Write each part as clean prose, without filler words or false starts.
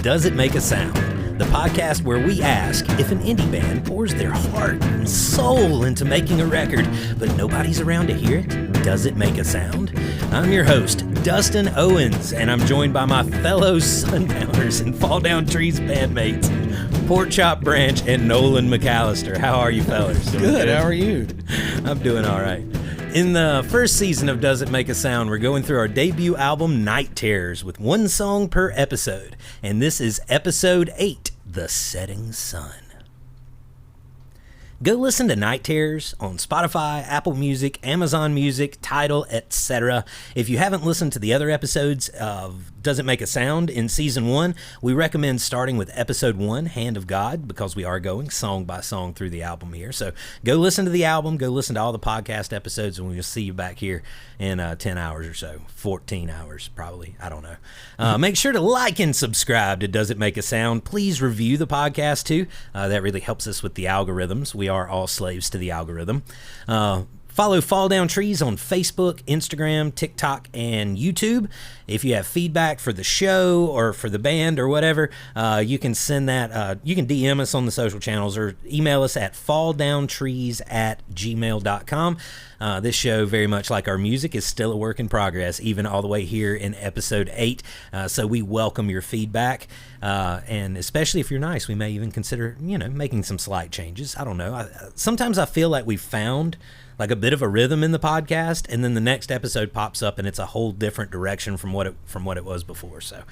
Does It Make a Sound? The podcast where we ask if an indie band pours their heart and soul into making a record, but nobody's around to hear it. Does it make a sound? I'm your host, Dustin Owens, and I'm joined by my fellow sundowners and Fall Down Trees bandmates, Porkchop Branch and Nolin McAlister. How are you fellas? Good. How are you? I'm doing all right. In the first season of Does It Make a Sound, we're going through our debut album, Night Terrors, with one song per episode. And this is episode 8, The Setting Sun. Go listen to Night Terrors on Spotify, Apple Music, Amazon Music, Tidal, etc. If you haven't listened to the other episodes of Does It Make a Sound in Season 1, we recommend starting with Episode 1, Hand of God, because we are going song by song through the album here. So go listen to the album, go listen to all the podcast episodes, and we'll see you back here in 10 hours or so. 14 hours, probably. I don't know. Make sure to like and subscribe to Does It Make a Sound. Please review the podcast, too. That really helps us with the algorithms. We are all slaves to the algorithm. Follow Fall Down Trees on Facebook, Instagram, TikTok, and YouTube. If you have feedback for the show or for the band or whatever, you can send that. You can DM us on the social channels or email us at falldowntrees@gmail.com. This show, very much like our music, is still a work in progress, even all the way here in episode 8. So we welcome your feedback. And especially if you're nice, we may even consider, making some slight changes. I don't know. Sometimes I feel like we've found like a bit of a rhythm in the podcast, and then the next episode pops up and it's a whole different direction from what it was before. So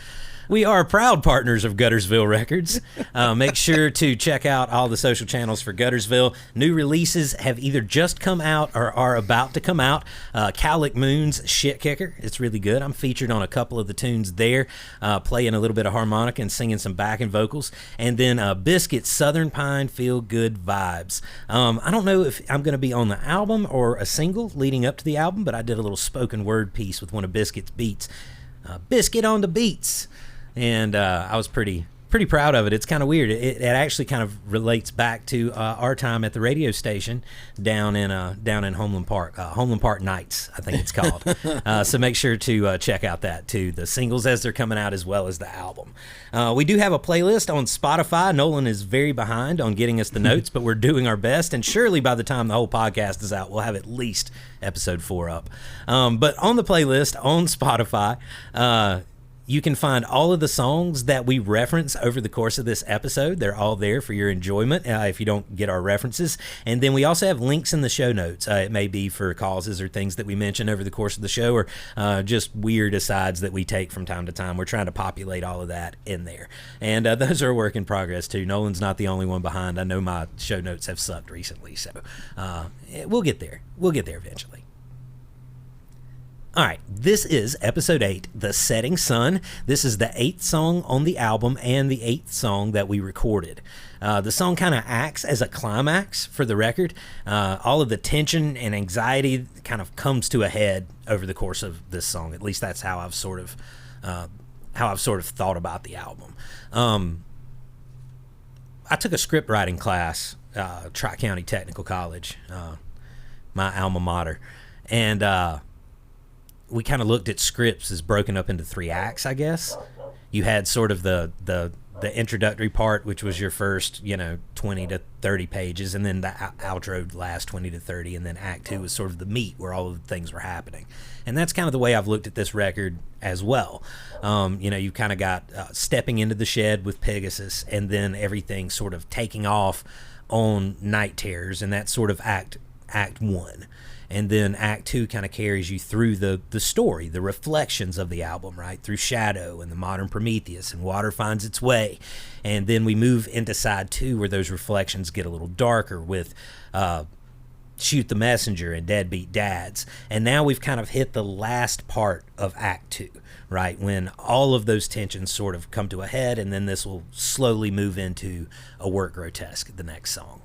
we are proud partners of Guttersville Records. Make sure to check out all the social channels for Guttersville. New releases have either just come out or are about to come out. Cowlick Moon's Shit Kicker. It's really good. I'm featured on a couple of the tunes there, playing a little bit of harmonica and singing some backing vocals. And then Biscuit's Southern Pine Feel Good Vibes. I don't know if I'm going to be on the album or a single leading up to the album, but I did a little spoken word piece with one of Biscuit's beats. Biscuit on the beats. And I was pretty proud of it. It's kind of weird. It actually kind of relates back to our time at the radio station down in Homeland Park. Homeland Park Nights, I think it's called. So make sure to check out that too. The singles as they're coming out, as well as the album. We do have a playlist on Spotify. Nolan is very behind on getting us the notes, but we're doing our best. And surely by the time the whole podcast is out, we'll have at least episode 4 up. But on the playlist on Spotify, you can find all of the songs that we reference over the course of this episode. They're all there for your enjoyment if you don't get our references. And then we also have links in the show notes. It may be for causes or things that we mention over the course of the show, or just weird asides that we take from time to time. We're trying to populate all of that in there. And those are a work in progress, too. Nolan's not the only one behind. I know my show notes have sucked recently, so we'll get there. We'll get there eventually. All right, this is episode 8, The Setting Sun. This is the 8th song on the album and the 8th song that we recorded. The song kind of acts as a climax for the record. All of the tension and anxiety kind of comes to a head over the course of this song. At least that's how I've sort of thought about the album. I took a script writing class, Tri-County Technical College, my alma mater, and we kind of looked at scripts as broken up into 3 acts, I guess. You had sort of the introductory part, which was your first, 20 to 30 pages, and then the outro last 20 to 30, and then Act 2 was sort of the meat where all of the things were happening. And that's kind of the way I've looked at this record as well. You kind of got stepping into the shed with Pegasus, and then everything sort of taking off on Night Terrors, and that's sort of Act 1. And then Act 2 kind of carries you through the story, the reflections of the album, right? Through Shadow and the Modern Prometheus and Water Finds Its Way. And then we move into side 2 where those reflections get a little darker with Shoot the Messenger and Deadbeat Dads. And now we've kind of hit the last part of Act 2, right? When all of those tensions sort of come to a head, and then this will slowly move into A Work Grotesque, the next song.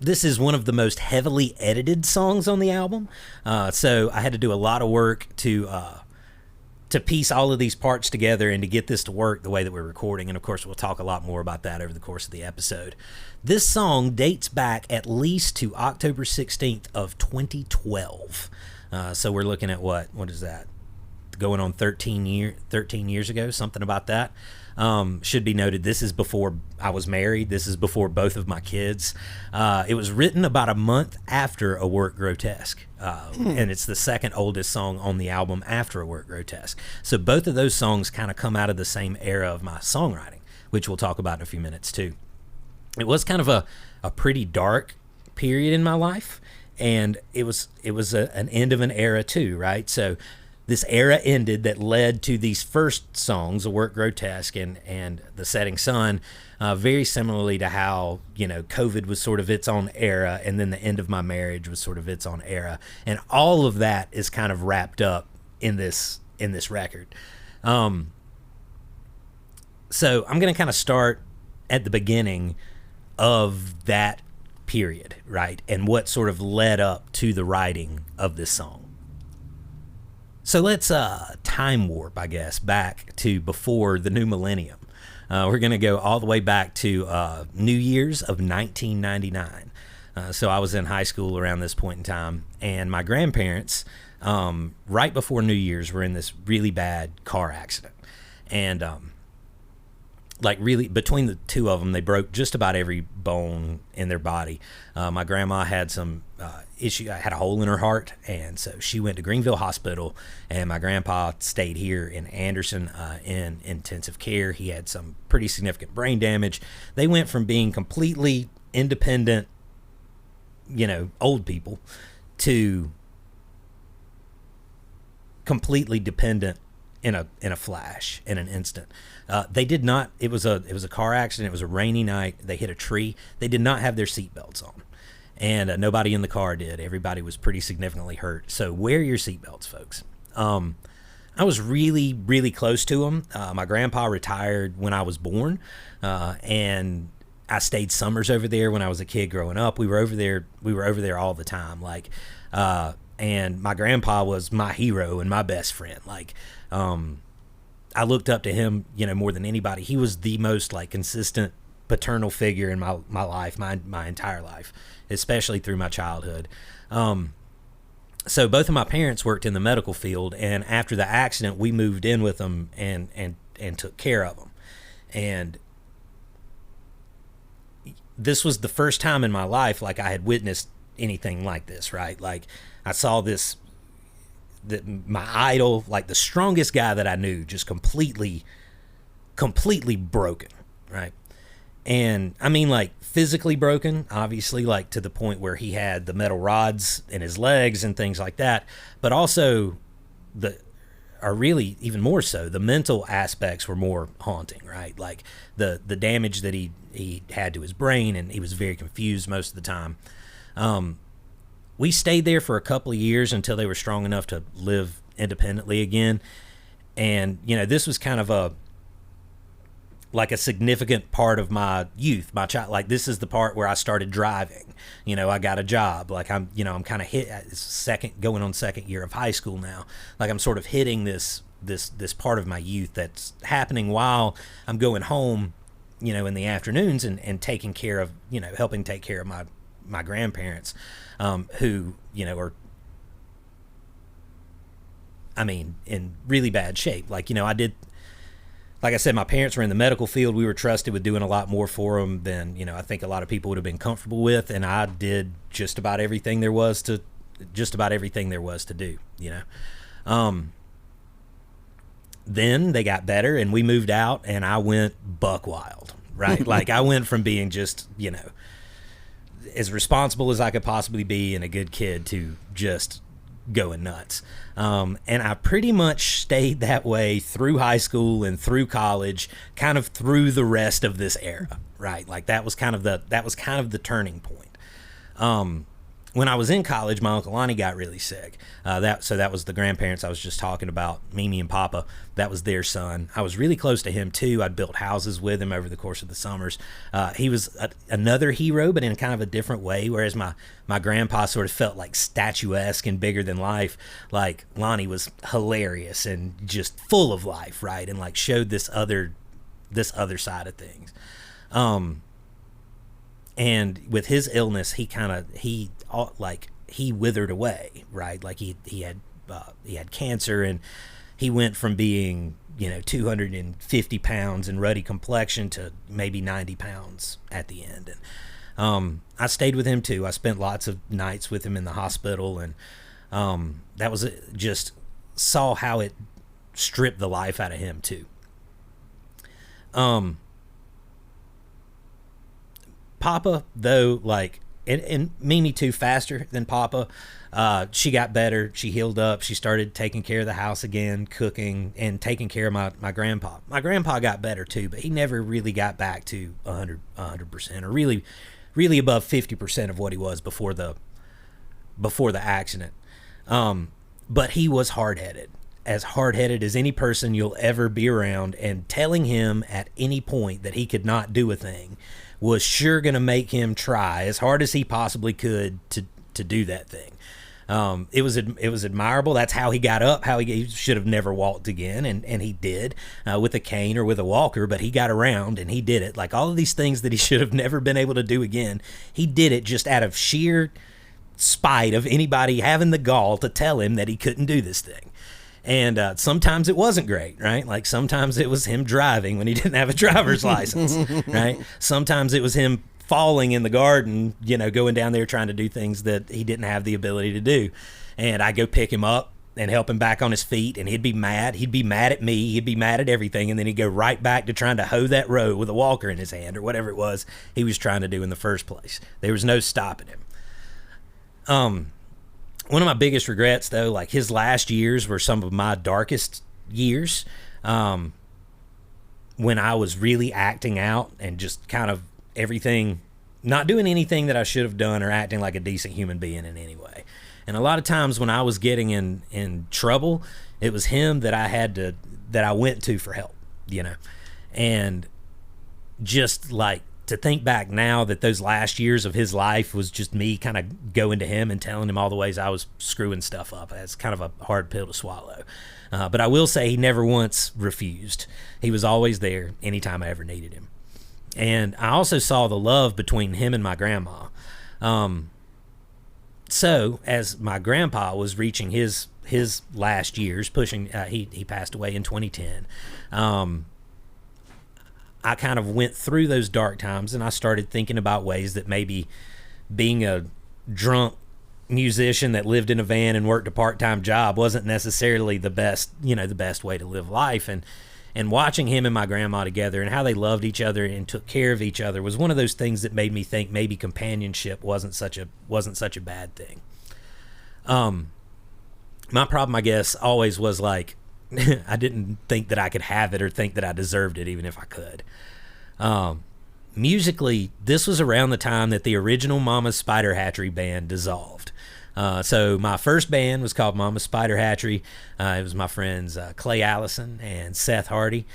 This is one of the most heavily edited songs on the album, so I had to do a lot of work to piece all of these parts together and to get this to work the way that we're recording, and of course we'll talk a lot more about that over the course of the episode. This song dates back at least to October 16th of 2012, so we're looking at what is that? going on 13 years ago, something about that. Should be noted, this is before I was married. This is before both of my kids. It was written about a month after A Work Grotesque, and it's the second oldest song on the album after A Work Grotesque. So both of those songs kind of come out of the same era of my songwriting, which we'll talk about in a few minutes too. It was kind of a pretty dark period in my life, and it was an end of an era too, right? So this era ended that led to these first songs, A Work Grotesque and The Setting Sun, very similarly to how, COVID was sort of its own era, and then the end of my marriage was sort of its own era. And all of that is kind of wrapped up in this record. So I'm going to kind of start at the beginning of that period, right? And what sort of led up to the writing of this song. So let's time warp, I guess, back to before the new millennium. We're going to go all the way back to New Year's of 1999. So I was in high school around this point in time, and my grandparents, right before New Year's, were in this really bad car accident. And really, between the two of them, they broke just about every bone in their body. My grandma had some issue, had a hole in her heart, and so she went to Greenville Hospital, and my grandpa stayed here in Anderson in intensive care. He had some pretty significant brain damage. They went from being completely independent, old people, to completely dependent in a flash, in an instant. They did not. It was a car accident. It was a rainy night. They hit a tree. They did not have their seatbelts on, and nobody in the car did. Everybody was pretty significantly hurt. So wear your seatbelts, folks. I was really, really close to them. My grandpa retired when I was born, and I stayed summers over there when I was a kid growing up. We were over there all the time. And my grandpa was my hero and my best friend. I looked up to him, more than anybody. He was the most consistent paternal figure in my life, my entire life, especially through my childhood. So both of my parents worked in the medical field, and after the accident, we moved in with them and took care of them. And this was the first time in my life I had witnessed anything like this, right? I saw this, that my idol, the strongest guy that I knew, just completely broken, right? And I mean, physically broken, obviously, to the point where he had the metal rods in his legs and things like that, but also really even more so, the mental aspects were more haunting, right? The damage that he had to his brain, and he was very confused most of the time. We stayed there for a couple of years until they were strong enough to live independently again. And, this was kind of a significant part of my youth, my child. This is the part where I started driving. I got a job. I'm kind of going on second year of high school now. I'm sort of hitting this part of my youth that's happening while I'm going home, in the afternoons and taking care of, helping take care of my grandparents, who, are, in really bad shape. Like I said, my parents were in the medical field. We were trusted with doing a lot more for them than, I think a lot of people would have been comfortable with. And I did just about everything there was to do, Then they got better and we moved out, and I went buck wild, right? I went from being just, as responsible as I could possibly be and a good kid to just going nuts. And I pretty much stayed that way through high school and through college, kind of through the rest of this era, right? That was kind of the turning point. When I was in college, my Uncle Lonnie got really sick. So that was the grandparents I was just talking about, Mimi and Papa. That was their son. I was really close to him too. I'd built houses with him over the course of the summers. He was another hero, but in kind of a different way. Whereas my grandpa sort of felt statuesque and bigger than life. Lonnie was hilarious and just full of life, right? And showed this other side of things. And with his illness, he withered away, right? He had cancer, and he went from being 250 pounds and ruddy complexion to maybe 90 pounds at the end. And I stayed with him too. I spent lots of nights with him in the hospital, and that was just saw how it stripped the life out of him too. Papa, though, like, and Mimi too, faster than Papa. She got better. She healed up. She started taking care of the house again, cooking, and taking care of my grandpa. My grandpa got better too, but he never really got back to 100%, or really above 50% of what he was before the accident. But he was hard-headed, as hard-headed as any person you'll ever be around, and telling him at any point that he could not do a thing was sure going to make him try as hard as he possibly could to do that thing. It was admirable. That's how he got up, how he should have never walked again, and he did, with a cane or with a walker, but he got around and he did it. Like all of these things that he should have never been able to do again, he did it just out of sheer spite of anybody having the gall to tell him that he couldn't do this thing. And sometimes it wasn't great, right? Like sometimes it was him driving when he didn't have a driver's license, right? Sometimes it was him falling in the garden, going down there trying to do things that he didn't have the ability to do. And I'd go pick him up and help him back on his feet, and he'd be mad. He'd be mad at me. He'd be mad at everything. And then he'd go right back to trying to hoe that row with a walker in his hand or whatever it was he was trying to do in the first place. There was no stopping him. One of my biggest regrets, though, like his last years were some of my darkest years, when I was really acting out and just kind of everything, not doing anything that I should have done or acting like a decent human being in any way. And a lot of times when I was getting in trouble, it was him that I went to for help, and just like, to think back now that those last years of his life was just me kind of going to him and telling him all the ways I was screwing stuff up. That's kind of a hard pill to swallow. But I will say he never once refused. He was always there anytime I ever needed him. And I also saw the love between him and my grandma. So as my grandpa was reaching his last years, he passed away in 2010. I kind of went through those dark times, and I started thinking about ways that maybe being a drunk musician that lived in a van and worked a part-time job wasn't necessarily the best way to live life. And watching him and my grandma together and how they loved each other and took care of each other was one of those things that made me think maybe companionship wasn't such a bad thing. My problem, I guess, always was like, I didn't think that I could have it or think that I deserved it, even if I could. Musically, this was around the time that the original Mama's Spider Hatchery band dissolved. So my first band was called Mama's Spider Hatchery. It was my friends Clay Allison and Seth Hardy.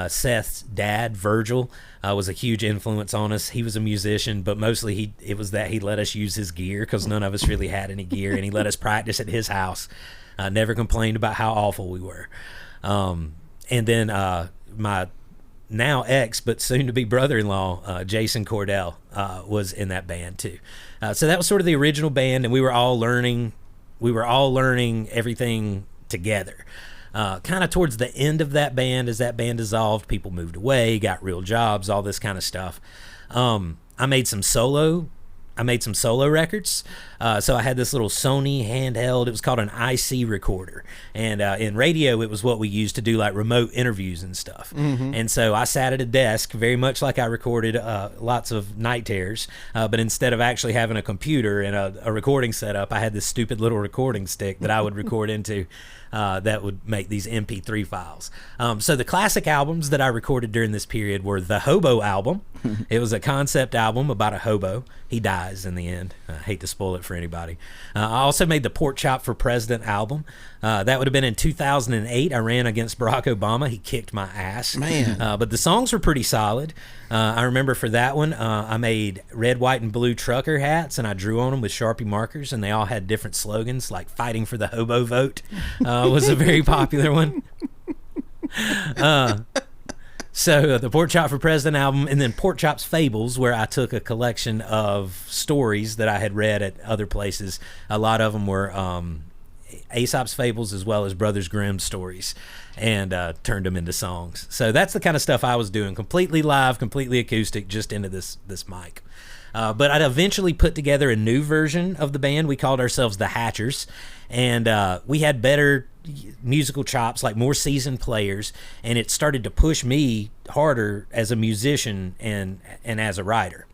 Seth's dad, Virgil, was a huge influence on us. He was a musician, but mostly it was that he let us use his gear because none of us really had any gear, and he let us practice at his house. Never complained about how awful we were. And then my now ex, but soon to be brother-in-law, Jason Cordell, was in that band too. So that was sort of the original band, and we were all learning everything together. Kind of towards the end of that band, as that band dissolved, people moved away, got real jobs, all this kind of stuff. I made some solo records. So I had this little Sony handheld. It was called an IC recorder. And in radio, it was what we used to do like remote interviews and stuff. Mm-hmm. And so I sat at a desk, very much like I recorded lots of Night Terrors. But instead of actually having a computer and a recording setup, I had this stupid little recording stick that I would record into. That would make these MP3 files. So the classic albums that I recorded during this period were the Hobo album. It was a concept album about a hobo. He dies in the end. I hate to spoil it for anybody. I also made the Porkchop for President album. That would have been in 2008. I ran against Barack Obama. He kicked my ass. Man. But the songs were pretty solid. I remember for that one, I made red, white, and blue trucker hats, and I drew on them with Sharpie markers, and they all had different slogans, like fighting for the hobo vote was a very popular one. So the Porkchop for President album, and then Porkchop's Fables, where I took a collection of stories that I had read at other places. A lot of them were Aesop's fables as well as Brothers Grimm stories, and turned them into songs. So that's the kind of stuff I was doing, completely live, completely acoustic, just into this mic. But I'd eventually put together a new version of the band. We called ourselves the Hatchers, and we had better musical chops, like more seasoned players, and it started to push me harder as a musician and as a writer.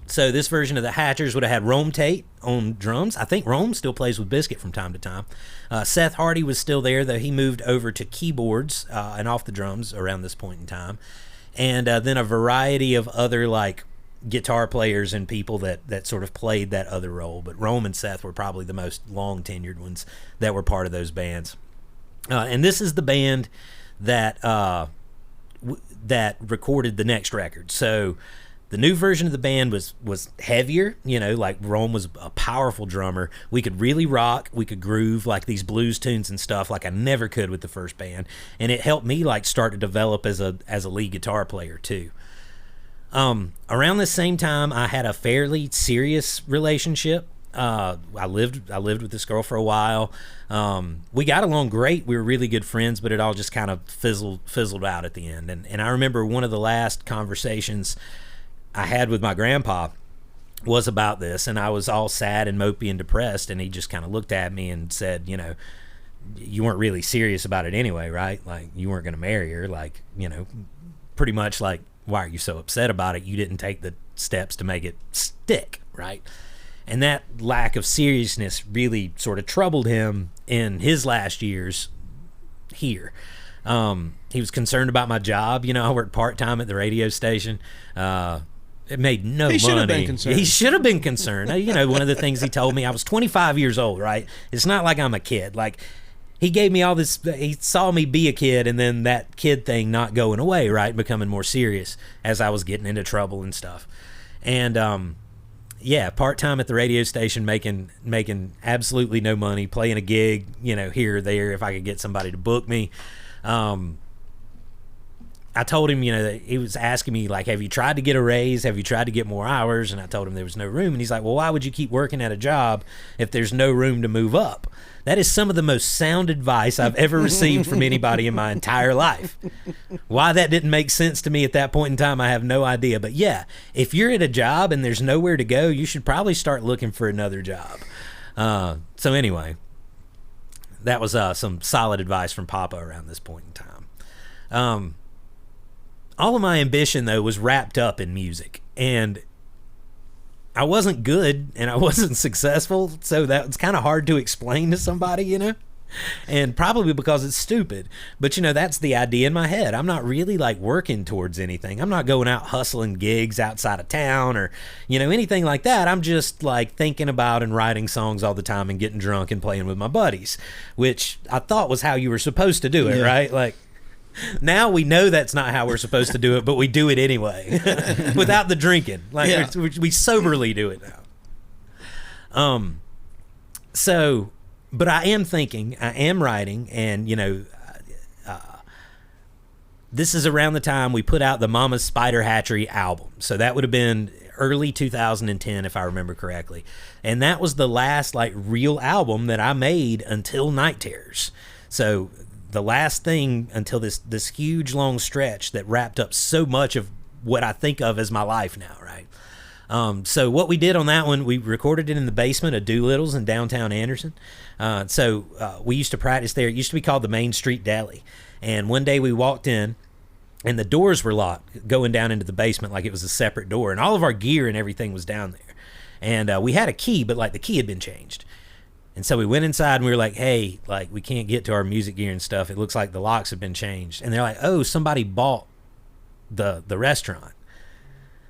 So this version of the Hatchers would have had Rome Tate on drums. I think Rome still plays with Biscuit from time to time. Seth Hardy was still there, though he moved over to keyboards and off the drums around this point in time. And then a variety of other like guitar players and people that sort of played that other role. But Rome and Seth were probably the most long-tenured ones that were part of those bands. And this is the band that that recorded the next record. So the new version of the band was heavier, like Rome was a powerful drummer. We could really rock, we could groove like these blues tunes and stuff like I never could with the first band. And it helped me like start to develop as a lead guitar player too. Around the same time, I had a fairly serious relationship. I lived with this girl for a while. We got along great. We were really good friends, but it all just kind of fizzled out at the end. And I remember one of the last conversations I had with my grandpa was about this, and I was all sad and mopey and depressed, and he just kind of looked at me and said, you weren't really serious about it anyway, right? Like, you weren't going to marry her, like, pretty much like, why are you so upset about it? You didn't take the steps to make it stick, right? And that lack of seriousness really sort of troubled him in his last years here. He was concerned about my job. I worked part-time at the radio station. It made no money. He should have been concerned. He should have been concerned. One of the things he told me, I was 25 years old, right? It's not like I'm a kid. Like, he gave me all this, he saw me be a kid, and then that kid thing not going away, right? Becoming more serious as I was getting into trouble and stuff. And, part-time at the radio station, making absolutely no money, playing a gig, here or there if I could get somebody to book me. I told him, that he was asking me, like, have you tried to get a raise? Have you tried to get more hours? And I told him there was no room. And he's like, well, why would you keep working at a job if there's no room to move up? That is some of the most sound advice I've ever received from anybody in my entire life. Why that didn't make sense to me at that point in time, I have no idea. But yeah, if you're at a job and there's nowhere to go, you should probably start looking for another job. So anyway, that was some solid advice from Papa around this point in time. All of my ambition, though, was wrapped up in music. And I wasn't good and I wasn't successful, so that was kind of hard to explain to somebody, and probably because it's stupid. But, that's the idea in my head. I'm not really, like, working towards anything. I'm not going out hustling gigs outside of town or, anything like that. I'm just, like, thinking about and writing songs all the time and getting drunk and playing with my buddies, which I thought was how you were supposed to do it, right? Like, now we know that's not how we're supposed to do it, but we do it anyway without the drinking. Like, we soberly do it now. But I am thinking, I am writing, and this is around the time we put out the Mama's Spider Hatchery album. So that would have been early 2010, if I remember correctly. And that was the last, like, real album that I made until Night Terrors. So the last thing until this huge long stretch that wrapped up so much of what I think of as my life now, right? So what we did on that one, we recorded it in the basement of Doolittle's in downtown Anderson. We used to practice there. It used to be called the Main Street Deli. And one day we walked in, and the doors were locked going down into the basement like it was a separate door. And all of our gear and everything was down there. And we had a key, but, like, the key had been changed. And so we went inside and we were like, hey, like, we can't get to our music gear and stuff. It looks like the locks have been changed. And they're like, oh, somebody bought the restaurant.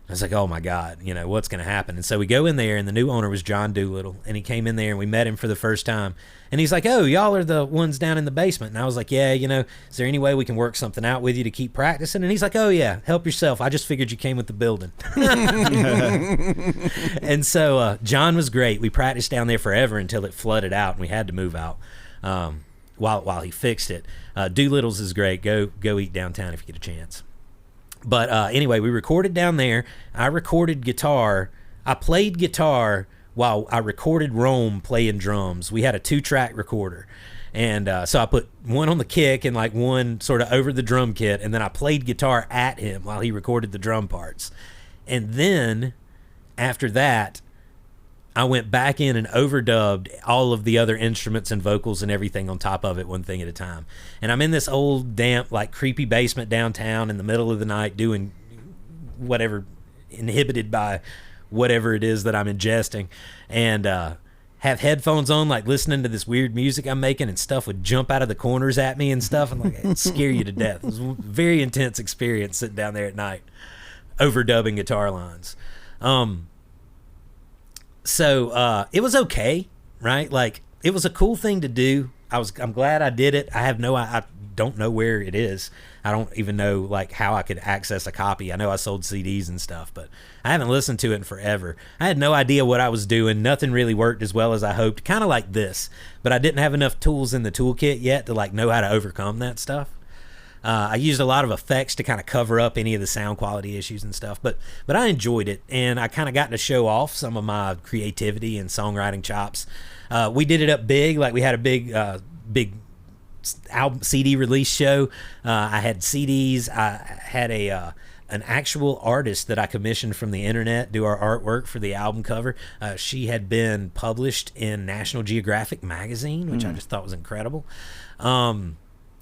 I was like, oh my God, what's going to happen? And so we go in there, and the new owner was John Doolittle, and he came in there and we met him for the first time. And he's like, oh, y'all are the ones down in the basement. And I was like, yeah, is there any way we can work something out with you to keep practicing? And he's like, oh yeah, help yourself. I just figured you came with the building. And so John was great. We practiced down there forever until it flooded out and we had to move out while he fixed it. Doolittle's is great. Go eat downtown if you get a chance. But anyway, we recorded down there. I recorded guitar. I played guitar while I recorded Rome playing drums. We had a 2-track recorder. And so I put one on the kick and like one sort of over the drum kit, and then I played guitar at him while he recorded the drum parts. And then after that, I went back in and overdubbed all of the other instruments and vocals and everything on top of it, one thing at a time. And I'm in this old, damp, like creepy basement downtown in the middle of the night doing whatever, inhibited by whatever it is that I'm ingesting, and have headphones on, like listening to this weird music I'm making, and stuff would jump out of the corners at me and stuff, and like it'd scare you to death. It was a very intense experience sitting down there at night overdubbing guitar lines. So it was okay, right? Like, it was a cool thing to do. I'm glad I did it. I don't know where it is. I don't even know like how I could access a copy. I know I sold CDs and stuff, but I haven't listened to it in forever. I had no idea what I was doing. Nothing really worked as well as I hoped. Kind of like this, but I didn't have enough tools in the toolkit yet to like know how to overcome that stuff. I used a lot of effects to kind of cover up any of the sound quality issues and stuff, but I enjoyed it, and I kind of got to show off some of my creativity and songwriting chops. We did it up big, like we had a big album CD release show. I had CDs. I had an actual artist that I commissioned from the internet do our artwork for the album cover. She had been published in National Geographic magazine, which I just thought was incredible.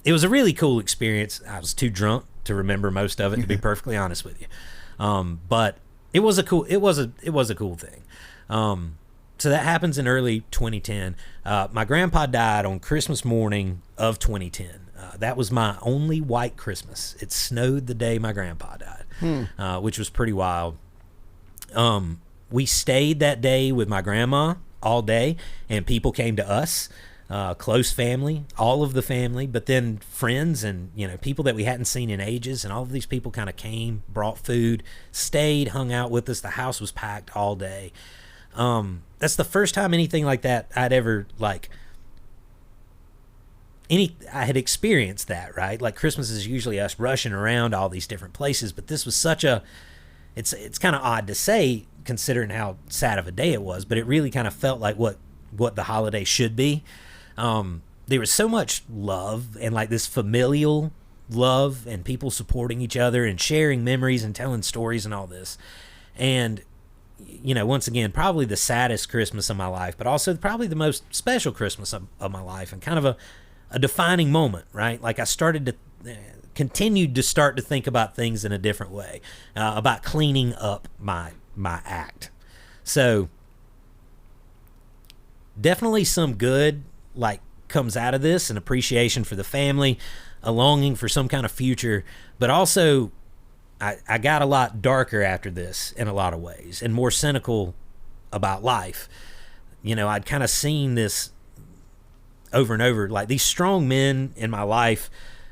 It was a really cool experience. I was too drunk to remember most of it, to be perfectly honest with you. But it was a cool thing. So that happens in early 2010. My grandpa died on Christmas morning of 2010. That was my only white Christmas. It snowed the day my grandpa died, which was pretty wild. We stayed that day with my grandma all day, and people came to us. Close family, all of the family, but then friends and, people that we hadn't seen in ages, and all of these people kind of came, brought food, stayed, hung out with us. The house was packed all day. That's the first time anything like that I'd ever I had experienced that, right? Like, Christmas is usually us rushing around all these different places, but this was it's kind of odd to say considering how sad of a day it was, but it really kind of felt like what the holiday should be. There was so much love and like this familial love and people supporting each other and sharing memories and telling stories and all this. And, once again, probably the saddest Christmas of my life, but also probably the most special Christmas of my life, and kind of a defining moment, right? Like, I continued to start to think about things in a different way, about cleaning up my act. So definitely some good comes out of this, an appreciation for the family, a longing for some kind of future, but also I got a lot darker after this in a lot of ways, and more cynical about life. I'd kind of seen this over and over, like these strong men in my life,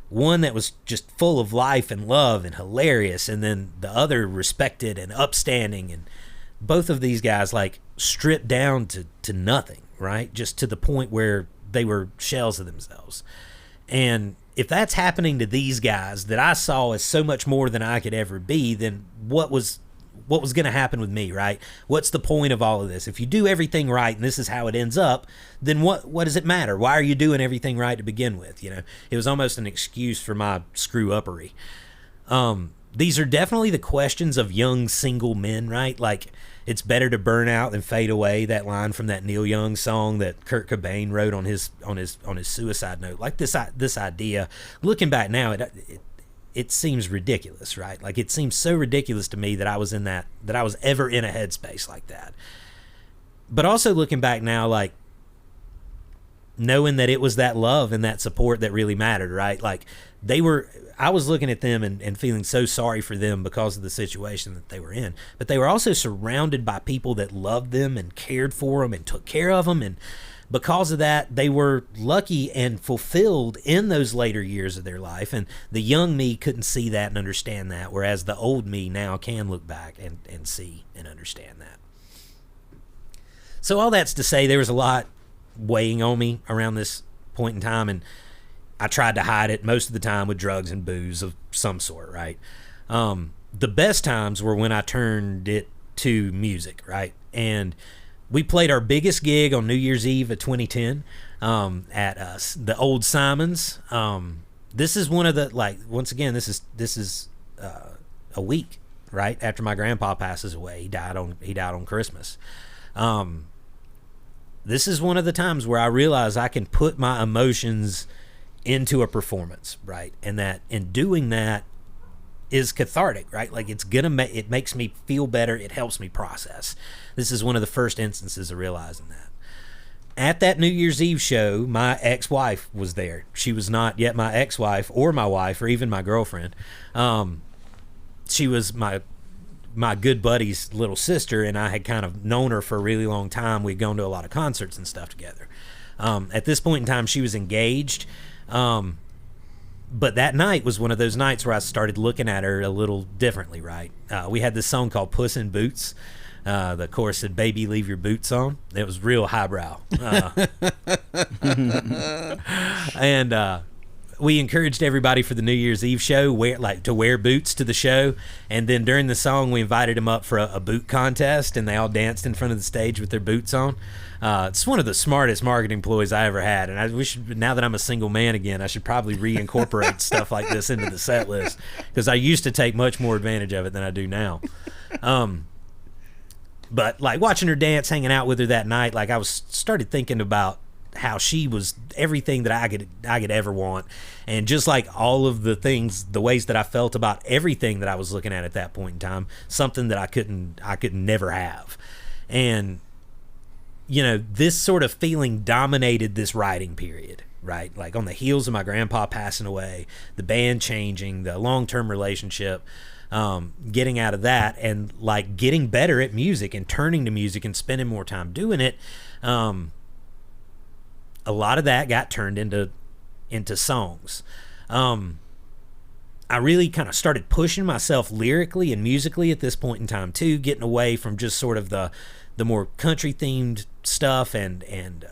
one that was just full of life and love and hilarious, and then the other respected and upstanding, and both of these guys stripped down to nothing, right? Just to the point where they were shells of themselves. And if that's happening to these guys that I saw as so much more than I could ever be, then what was going to happen with me, right? What's the point of all of this? If you do everything right and this is how it ends up, then what does it matter? Why are you doing everything right to begin with? It was almost an excuse for my screw-uppery. These are definitely the questions of young single men, right? Like, it's better to burn out than fade away. That line from that Neil Young song that Kurt Cobain wrote on his suicide note. Like, this idea, looking back now, it seems ridiculous, right? Like, it seems so ridiculous to me that I was ever in a headspace like that. But also looking back now, like, knowing that it was that love and that support that really mattered, right? Like, I was looking at them and feeling so sorry for them because of the situation that they were in. But they were also surrounded by people that loved them and cared for them and took care of them. And because of that, they were lucky and fulfilled in those later years of their life. And the young me couldn't see that and understand that, whereas the old me now can look back and see and understand that. So all that's to say, there was a lot weighing on me around this point in time, and I tried to hide it most of the time with drugs and booze of some sort, right? The best times were when I turned it to music, right? And we played our biggest gig on New Year's Eve of 2010 at the Old Simons. This is one of the, like, once again, this is a week right after my grandpa passes away. He died on Christmas. This is one of the times where I realize I can put my emotions into a performance, right? And that in doing that is cathartic, right? Like, it's gonna it makes me feel better. It helps me process. This is one of the first instances of realizing that. At that New Year's Eve show, my ex-wife was there. She was not yet my ex-wife or my wife or even my girlfriend. She was my good buddy's little sister, and I had kind of known her for a really long time. We'd gone to a lot of concerts and stuff together. At this point in time, she was engaged. But that night was one of those nights where I started looking at her a little differently, right? We had this song called Puss in Boots. The chorus said, "Baby, leave your boots on." It was real highbrow. And we encouraged everybody for the New Year's Eve show to wear boots to the show. And then during the song, we invited them up for a boot contest, and they all danced in front of the stage with their boots on. It's one of the smartest marketing ploys I ever had, and I wish, now that I'm a single man again, I should probably reincorporate stuff like this into the set list, because I used to take much more advantage of it than I do now. But like watching her dance, hanging out with her that night, like I started thinking about how she was everything that I could ever want, and just like all of the things, the ways that I felt about everything that I was looking at that point in time, something that I could never have. And you know, this sort of feeling dominated this writing period, right? Like on the heels of my grandpa passing away, the band changing, the long-term relationship, getting out of that, and like getting better at music and turning to music and spending more time doing it. A lot of that got turned into songs. I really kind of started pushing myself lyrically and musically at this point in time too, getting away from just sort of the more country themed stuff and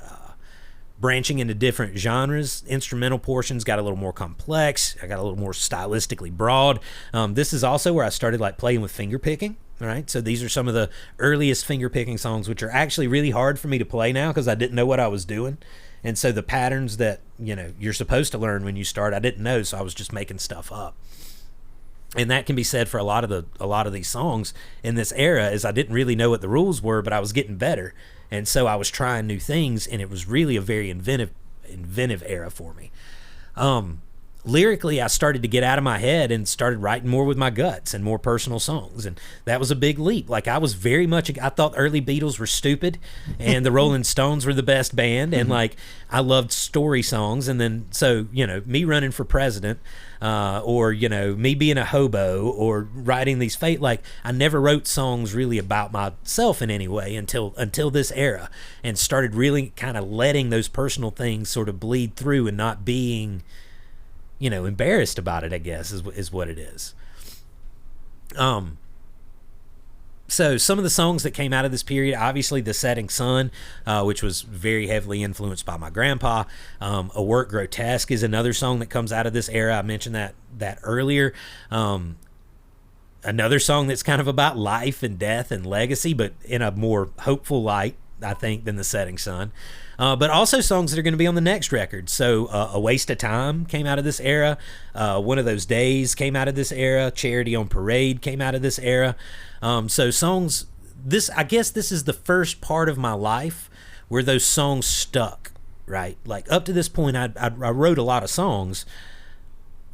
branching into different genres. Instrumental portions got a little more complex. I got a little more stylistically broad. This is also where I started like playing with finger picking. All right, so these are some of the earliest finger picking songs, which are actually really hard for me to play now because I didn't know what I was doing. And so the patterns that, you know, you're supposed to learn when you start, I didn't know, so I was just making stuff up. And that can be said for a lot of these songs in this era, is I didn't really know what the rules were, but I was getting better. And so I was trying new things, and it was really a very inventive era for me. Lyrically, I started to get out of my head and started writing more with my guts and more personal songs. And that was a big leap. Like I was very much, I thought early Beatles were stupid and the Rolling Stones were the best band. And like, I loved story songs. And then, so, you know, me running for president, or, you know, me being a hobo or writing these like I never wrote songs really about myself in any way until this era, and started really kind of letting those personal things sort of bleed through and not being, you know, embarrassed about it, I guess, is what it is. So some of the songs that came out of this period, obviously The Setting Sun, which was very heavily influenced by my grandpa. A Work Grotesque is another song that comes out of this era. I mentioned that earlier. Another song that's kind of about life and death and legacy, but in a more hopeful light, I think, than The Setting Sun. But also songs that are going to be on the next record. So A Waste of Time came out of this era. One of Those Days came out of this era. Charity on Parade came out of this era. So songs, I guess this is the first part of my life where those songs stuck, right? Like up to this point, I wrote a lot of songs,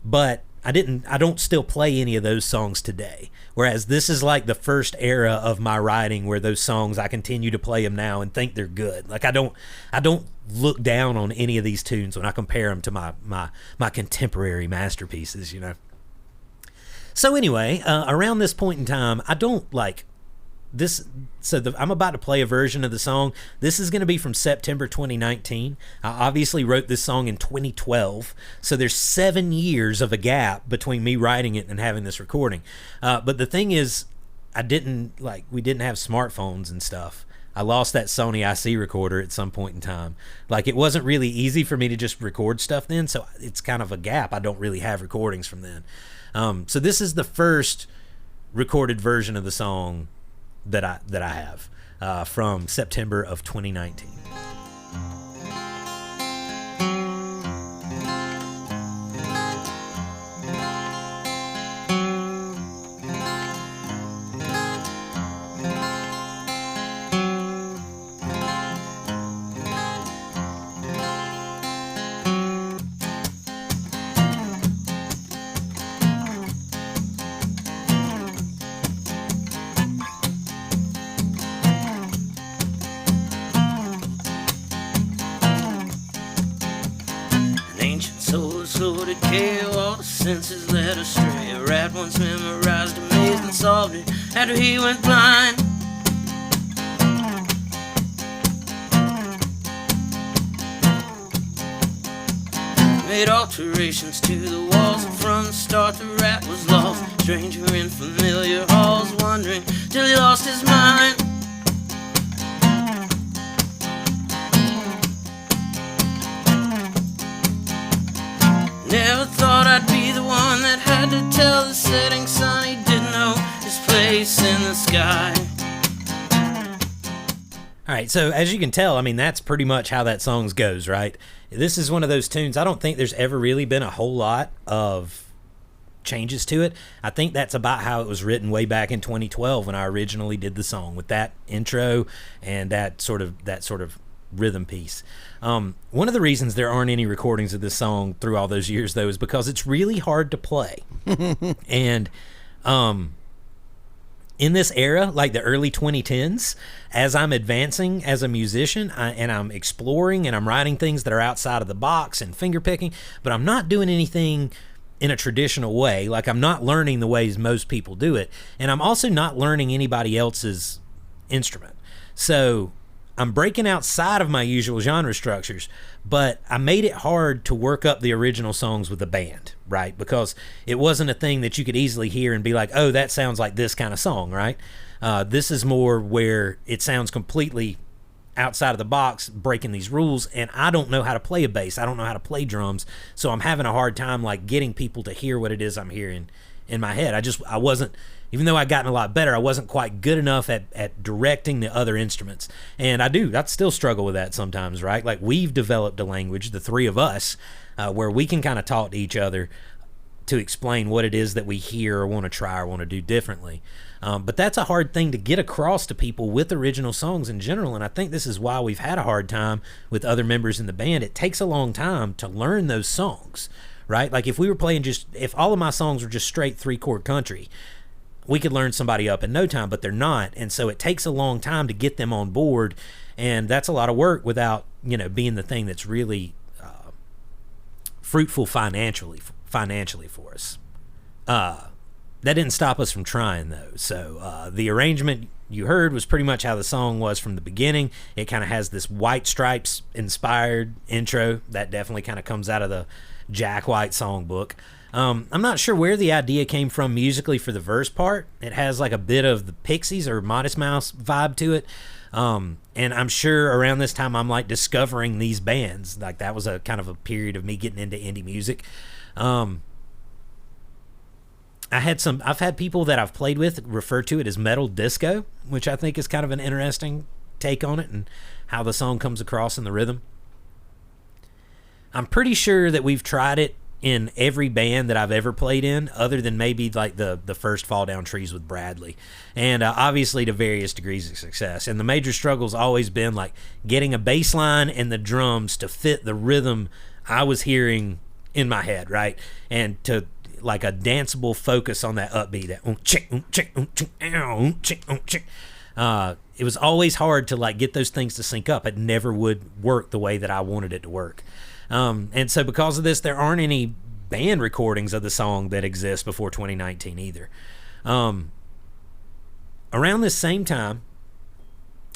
but I don't still play any of those songs today. Whereas this is like the first era of my writing where those songs, I continue to play them now and think they're good. Like I don't look down on any of these tunes when I compare them to my contemporary masterpieces, you know? So anyway, around this point in time, I don't like this. So I'm about to play a version of the song. This is going to be from September 2019. I obviously wrote this song in 2012. So there's 7 years of a gap between me writing it and having this recording. But the thing is, we didn't have smartphones and stuff. I lost that Sony IC recorder at some point in time. Like, it wasn't really easy for me to just record stuff then. So it's kind of a gap. I don't really have recordings from then. So this is the first recorded version of the song that I have. from September of 2019. Slow decay, all the senses led astray. A rat once memorized, amazed and solved it after he went blind. Made alterations to the walls, and from the start the rat was lost. Stranger in familiar halls, wandering till he lost his mind. Never thought I'd be the one that had to tell the setting sun he didn't know his place in the sky. All right, so as you can tell, I mean, that's pretty much how that song goes, right? This is one of those tunes, I don't think there's ever really been a whole lot of changes to it. I think that's about how it was written way back in 2012 when I originally did the song, with that intro and that sort of rhythm piece. One of the reasons there aren't any recordings of this song through all those years, though, is because it's really hard to play. And in this era, like the early 2010s, as I'm advancing as a musician and I'm exploring and I'm writing things that are outside of the box and finger picking, but I'm not doing anything in a traditional way. Like, I'm not learning the ways most people do it, and I'm also not learning anybody else's instrument. So I'm breaking outside of my usual genre structures, but I made it hard to work up the original songs with the band, right? Because it wasn't a thing that you could easily hear and be like, oh, that sounds like this kind of song, right? This is more where it sounds completely outside of the box, breaking these rules, and I don't know how to play a bass. I don't know how to play drums, so I'm having a hard time like getting people to hear what it is I'm hearing in my head. I wasn't, even though I'd gotten a lot better, I wasn't quite good enough at directing the other instruments. And I still struggle with that sometimes, right? Like, we've developed a language, the three of us, where we can kind of talk to each other to explain what it is that we hear or want to try or want to do differently. But that's a hard thing to get across to people with original songs in general, and I think this is why we've had a hard time with other members in the band. It takes a long time to learn those songs, right? Like, if we were playing if all of my songs were just straight 3-chord country, we could learn somebody up in no time, but they're not, and so it takes a long time to get them on board, and that's a lot of work without, being the thing that's really fruitful financially for us. That didn't stop us from trying, though. So the arrangement you heard was pretty much how the song was from the beginning. It kind of has this White Stripes inspired intro that definitely kind of comes out of the Jack White songbook. I'm not sure where the idea came from musically for the verse part. It has like a bit of the Pixies or Modest Mouse vibe to it. And I'm sure around this time I'm like discovering these bands. Like, that was a kind of a period of me getting into indie music. I've had people that I've played with refer to it as metal disco, which I think is kind of an interesting take on it and how the song comes across in the rhythm. I'm pretty sure that we've tried it in every band that I've ever played in, other than maybe like the first Fall Down Trees with Bradley, and obviously to various degrees of success. And the major struggle's always been like getting a bass line and the drums to fit the rhythm I was hearing in my head, right? And to like a danceable focus on that upbeat, that it was always hard to like get those things to sync up. It never would work the way that I wanted it to work. And so because of this, there aren't any band recordings of the song that exist before 2019 either. Around this same time,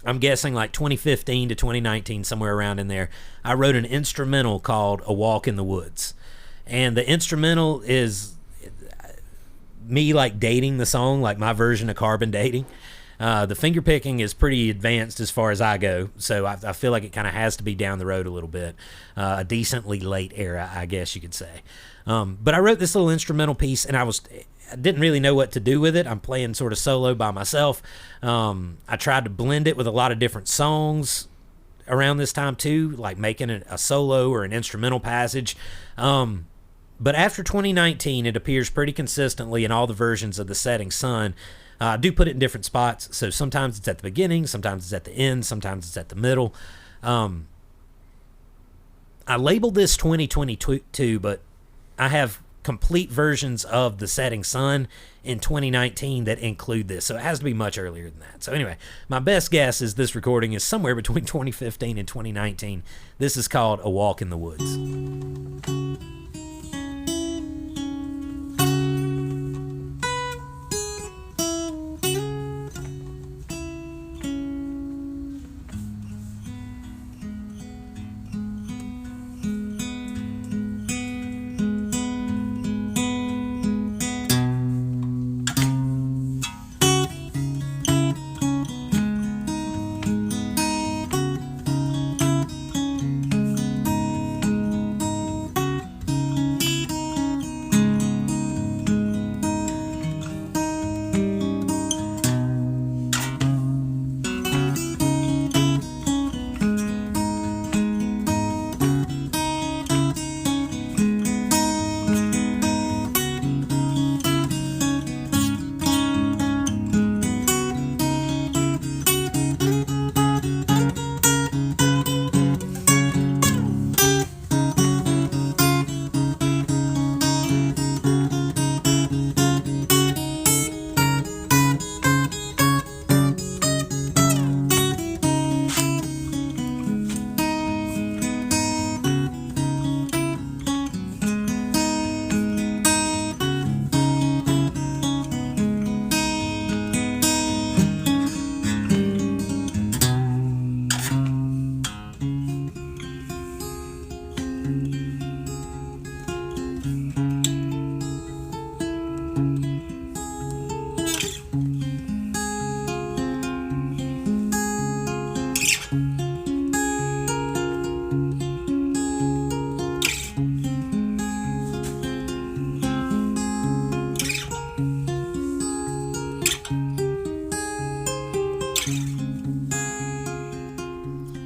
I'm guessing like 2015 to 2019, somewhere around in there, I wrote an instrumental called A Walk in the Woods. And the instrumental is me like dating the song, like my version of carbon dating. The finger picking is pretty advanced as far as I go, so I feel like it kind of has to be down the road a little bit. A decently late era, I guess you could say. But I wrote this little instrumental piece, and didn't really know what to do with it. I'm playing sort of solo by myself. I tried to blend it with a lot of different songs around this time too, like making a solo or an instrumental passage. But after 2019, it appears pretty consistently in all the versions of The Setting Sun. I do put it in different spots, so sometimes it's at the beginning, sometimes it's at the end, sometimes it's at the middle. I labeled this 2022, but I have complete versions of The Setting Sun in 2019 that include this, so it has to be much earlier than that. So anyway, my best guess is this recording is somewhere between 2015 and 2019. This is called A Walk in the Woods.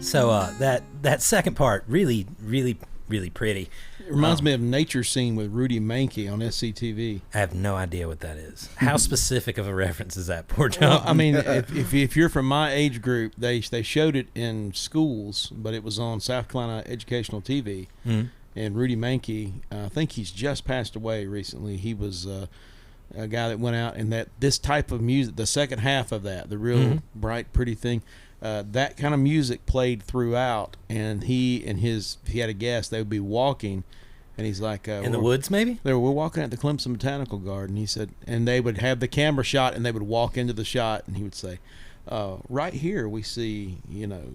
So that second part, really, really, really pretty. It reminds me of Nature Scene with Rudy Mankey on SCTV. I have no idea what that is. How specific of a reference is that, Porkchop? Well, I mean, if you're from my age group, they showed it in schools, but it was on South Carolina Educational TV. Mm-hmm. And Rudy Mankey, I think he's just passed away recently. He was a guy that went out, and that this type of music, the second half of that, the real bright, pretty thing, that kind of music played throughout. And if he had a guest, they would be walking. And he's like, in the woods, maybe? We're walking at the Clemson Botanical Garden. He said, and they would have the camera shot, and they would walk into the shot, and he would say, right here we see,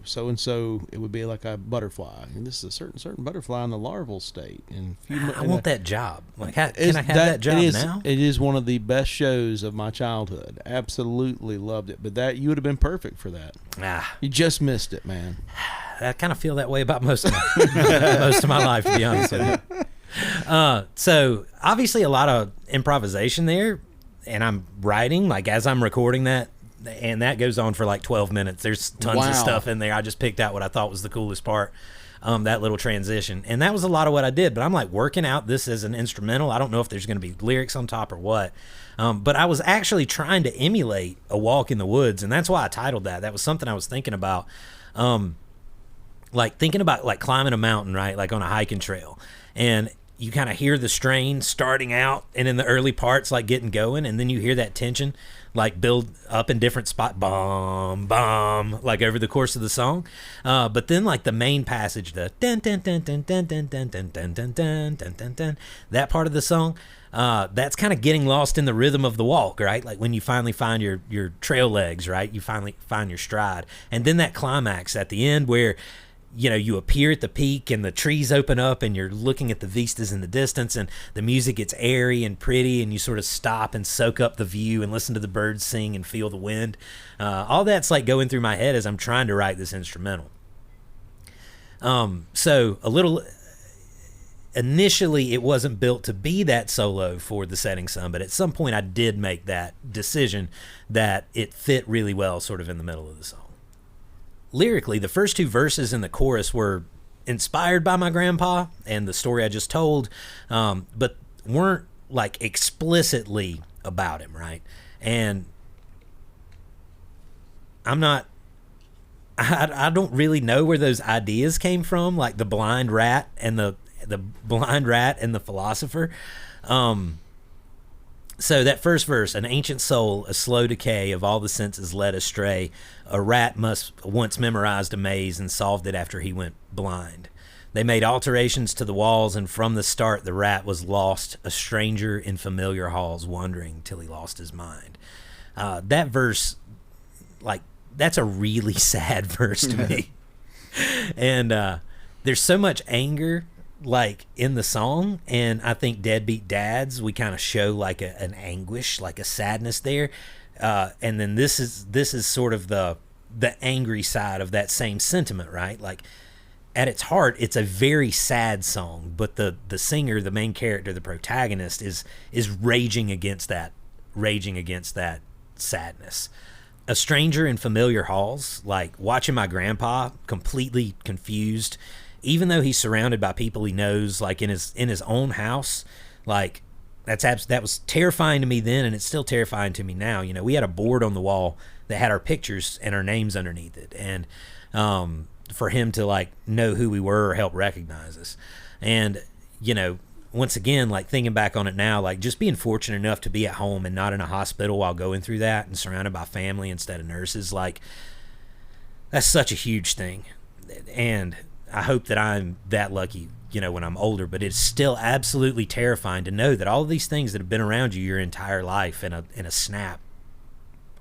so and so. It would be like a butterfly, and this is a certain butterfly in the larval state. And I want that job. Like, can I have that job now? It is one of the best shows of my childhood. Absolutely loved it. But you would have been perfect for that. You just missed it, man. I kind of feel that way about most of my life, to be honest with you. So obviously a lot of improvisation there, and I'm writing like as I'm recording that, and that goes on for like 12 minutes. There's tons of stuff in there. I just picked out what I thought was the coolest part, that little transition, and that was a lot of what I did. But I'm like working out this as an instrumental. I don't know if there's going to be lyrics on top or what, but I was actually trying to emulate A Walk in the Woods, and that's why I titled that. That was something I was thinking about, like climbing a mountain, right? Like on a hiking trail, and you kind of hear the strain starting out, and in the early parts, like getting going, and then you hear that tension like build up in different spot, bomb, bomb, like over the course of the song. But then like the main passage, the dun dun dun dun dun dun dun dun dun dun dun dun dun dun, that part of the song, that's kind of getting lost in the rhythm of the walk, right? Like when you finally find your trail legs, right? You finally find your stride, and then that climax at the end where you appear at the peak and the trees open up and you're looking at the vistas in the distance, and the music gets airy and pretty, and you sort of stop and soak up the view and listen to the birds sing and feel the wind. All that's like going through my head as I'm trying to write this instrumental. So a little, initially it wasn't built to be that solo for The Setting Sun, but at some point I did make that decision that it fit really well sort of in the middle of the song. Lyrically, the first two verses in the chorus were inspired by my grandpa and the story I just told, but weren't like explicitly about him, right? And I don't really know where those ideas came from, like the blind rat and the blind rat and the philosopher. So that first verse, an ancient soul, a slow decay of all the senses led astray. A rat must once memorized a maze and solved it after he went blind. They made alterations to the walls, and from the start the rat was lost, a stranger in familiar halls, wandering till he lost his mind. That verse, like, that's a really sad verse to me. And there's so much anger like in the song, and I think Deadbeat Dads, we kind of show like an anguish, like a sadness there, and then this is sort of the angry side of that same sentiment, right? Like at its heart it's a very sad song, but the singer, the main character, the protagonist is raging against that sadness. A stranger in familiar halls, like watching my grandpa completely confused, even though he's surrounded by people he knows, like in his own house. Like that was terrifying to me then, and it's still terrifying to me now. You know, we had a board on the wall that had our pictures and our names underneath it, and for him to like know who we were or help recognize us. And you know, once again, like thinking back on it now, like just being fortunate enough to be at home and not in a hospital while going through that and surrounded by family instead of nurses, like that's such a huge thing. And I hope that I'm that lucky, you know, when I'm older, but it's still absolutely terrifying to know that all of these things that have been around you your entire life in a snap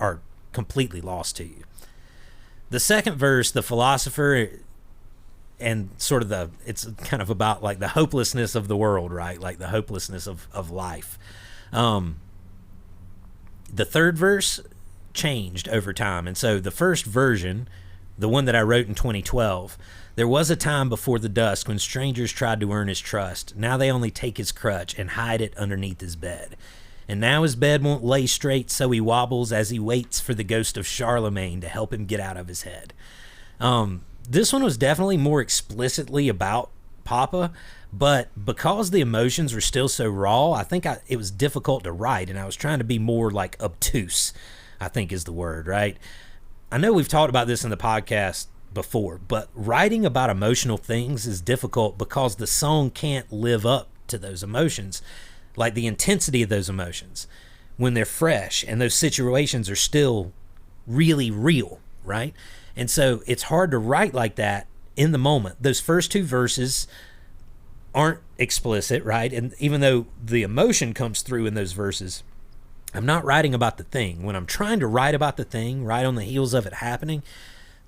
are completely lost to you. The second verse, the philosopher, and sort of it's kind of about like the hopelessness of the world, right? Like the hopelessness of life. The third verse changed over time. And so the first version, the one that I wrote in 2012, there was a time before the dusk when strangers tried to earn his trust. Now they only take his crutch and hide it underneath his bed. And now his bed won't lay straight, so he wobbles as he waits for the ghost of Charlemagne to help him get out of his head. This one was definitely more explicitly about Papa, but because the emotions were still so raw, I think it was difficult to write, and I was trying to be more like obtuse, I think is the word, right? I know we've talked about this in the podcast before, but writing about emotional things is difficult because the song can't live up to those emotions, like the intensity of those emotions when they're fresh and those situations are still really real, right? And so it's hard to write like that in the moment. Those first two verses aren't explicit, right? And even though the emotion comes through in those verses, I'm not writing about the thing. When I'm trying to write about the thing, right on the heels of it happening,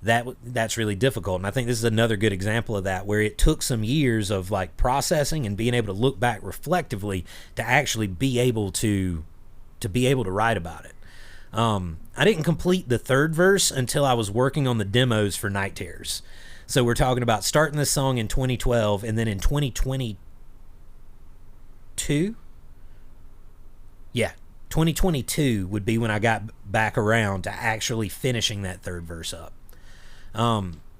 that's really difficult. And I think this is another good example of that, where it took some years of like processing and being able to look back reflectively to actually be able to write about it. I didn't complete the third verse until I was working on the demos for Night Terrors. So we're talking about starting this song in 2012, and then in 2022, 2022 would be when I got back around to actually finishing that third verse up.